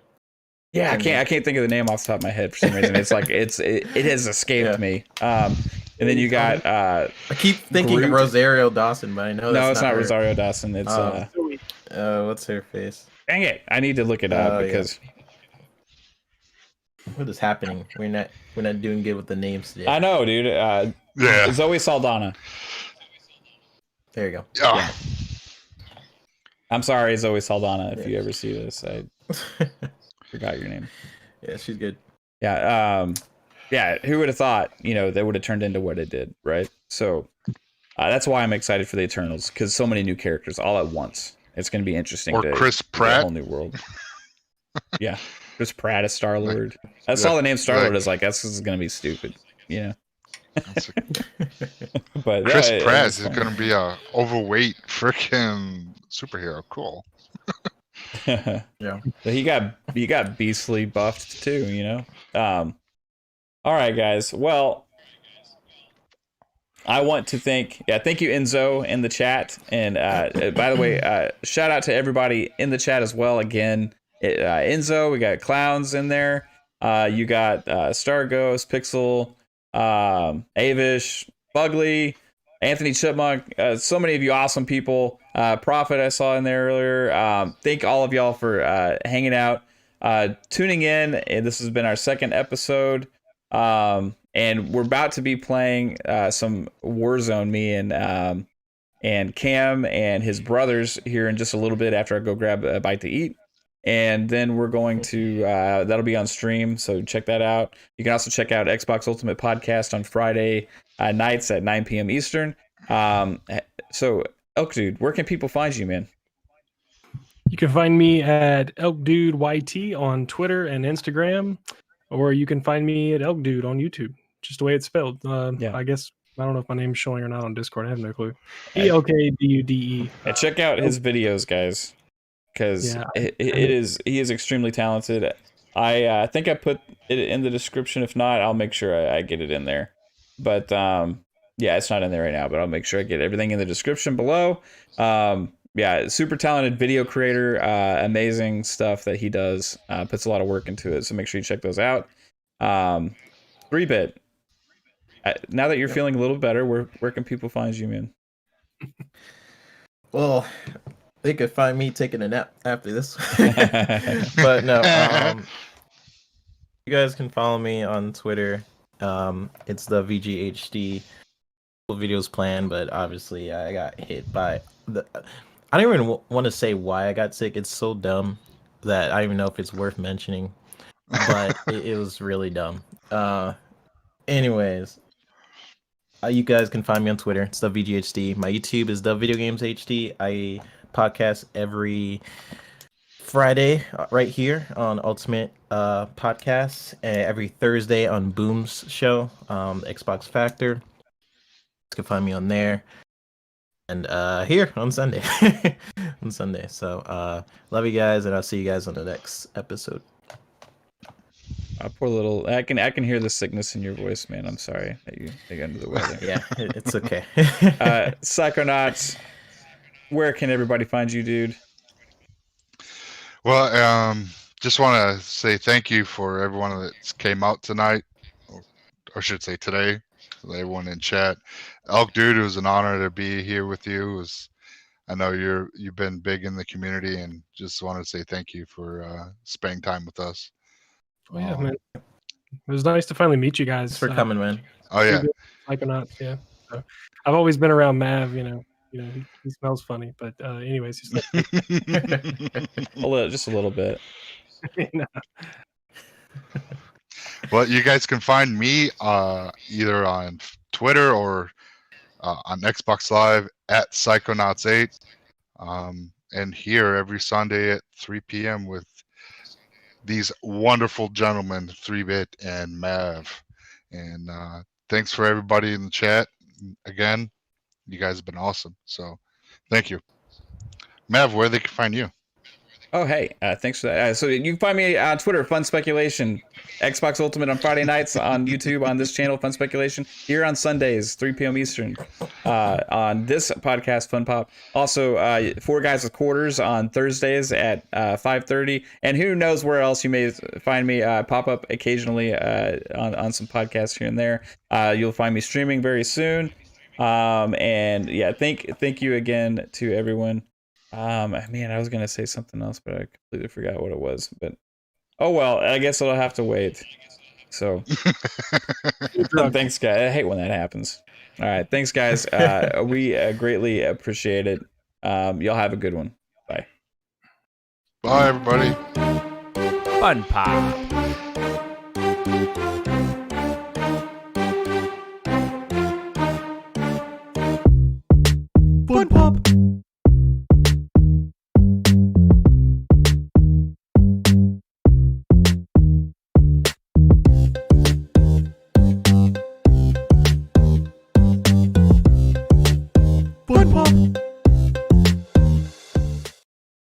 Yeah, I can't think of the name off the top of my head for some reason. It's like it has escaped me. And then you got I keep thinking Groot. Rosario Dawson, but I know no, it's not Rosario Dawson. It's what's her face? Dang it! I need to look it up because what is happening? We're not doing good with the names today. I know, dude. Zoe Saldana. There you go. Yeah. I'm sorry, Zoe Saldana. If you ever see this, I forgot your name. Yeah, she's good. Yeah. Who would have thought? That would have turned into what it did, right? So that's why I'm excited for the Eternals, because so many new characters all at once. It's going to be interesting. Or Chris Pratt. A whole new world. Yeah, Chris Pratt as Star-Lord. I saw the name Star-Lord. Is like, this is going to be stupid. But Chris Pratt is going to be a overweight freaking superhero. Cool. Yeah. But he got beastly buffed too. All right, guys. Well, I want to thank you, Enzo, in the chat. And by the way, shout out to everybody in the chat as well. Again, Enzo, we got Clowns in there. You got Star Ghost, Pixel, Avish, Bugly, Anthony Chipmunk. So many of you awesome people. Prophet, I saw in there earlier. Thank all of y'all for hanging out, tuning in. And this has been our second episode. And we're about to be playing some Warzone, me and Cam and his brothers here in just a little bit after I go grab a bite to eat. And then we're going to that'll be on stream, so check that out. You can also check out Xbox Ultimate Podcast on Friday nights at 9 p.m. Eastern. So Elk Dude, where can people find you, man? You can find me at Elk Dude YT on Twitter and Instagram, or you can find me at Elk Dude on YouTube, just the way it's spelled. I guess I don't know if my name's showing or not on Discord. I have no clue. ELKDUDE. And check out his videos, guys, because he is extremely talented. I think I put it in the description. If not, I'll make sure I get it in there. But yeah, it's not in there right now, but I'll make sure I get everything in the description below. Yeah, super talented video creator, amazing stuff that he does. Puts a lot of work into it, so make sure you check those out. 3-Bit. Now that you're feeling a little better, where can people find you, man? Well, they could find me taking a nap after this. But no, you guys can follow me on Twitter. It's the VGHD videos plan, but obviously I got hit by I don't even want to say why I got sick. It's so dumb that I don't even know if it's worth mentioning, but it was really dumb. Anyways, you guys can find me on Twitter. It's the VGHD. My YouTube is the Video Games HD. I podcast every Friday right here on Ultimate Podcasts, and every Thursday on Boom's show, Xbox Factor. You can find me on there, and here on Sunday. So love you guys, and I'll see you guys on the next episode. Poor little, I can hear the sickness in your voice, man. I'm sorry that you got under the weather. Yeah, it's okay. Psychonauts, where can everybody find you, dude? Well, just want to say thank you for everyone that came out tonight, or I should say today, everyone in chat. Elk Dude, it was an honor to be here with you. I know you've been big in the community, and just wanted to say thank you for spending time with us. Oh yeah, man. It was nice to finally meet you guys. Thanks for coming, man. Oh yeah. Psychonauts, yeah. So, I've always been around Mav, he smells funny, but anyways, he's just a little bit. Well, you guys can find me either on Twitter or on Xbox Live at Psychonauts8, and here every Sunday at 3 p.m. with these wonderful gentlemen, 3-Bit and Mav. And thanks for everybody in the chat. Again, you guys have been awesome. So thank you. Mav, where they can find you? Oh, hey, thanks for that. So you can find me on Twitter, Fun Speculation. Xbox Ultimate on Friday nights, on YouTube, on this channel, Fun Speculation. Here on Sundays, 3 p.m. Eastern, on this podcast, FunPop. Also, Four Guys with Quarters on Thursdays at 5:30. And who knows where else you may find me pop up occasionally on some podcasts here and there. You'll find me streaming very soon. And yeah, thank you again to everyone. Man, I was gonna say something else, but I completely forgot what it was. But oh well, I guess it'll have to wait. So thanks, guys. I hate when that happens. All right, thanks, guys. We greatly appreciate it. Y'all have a good one. Bye. Bye, everybody. FunPop.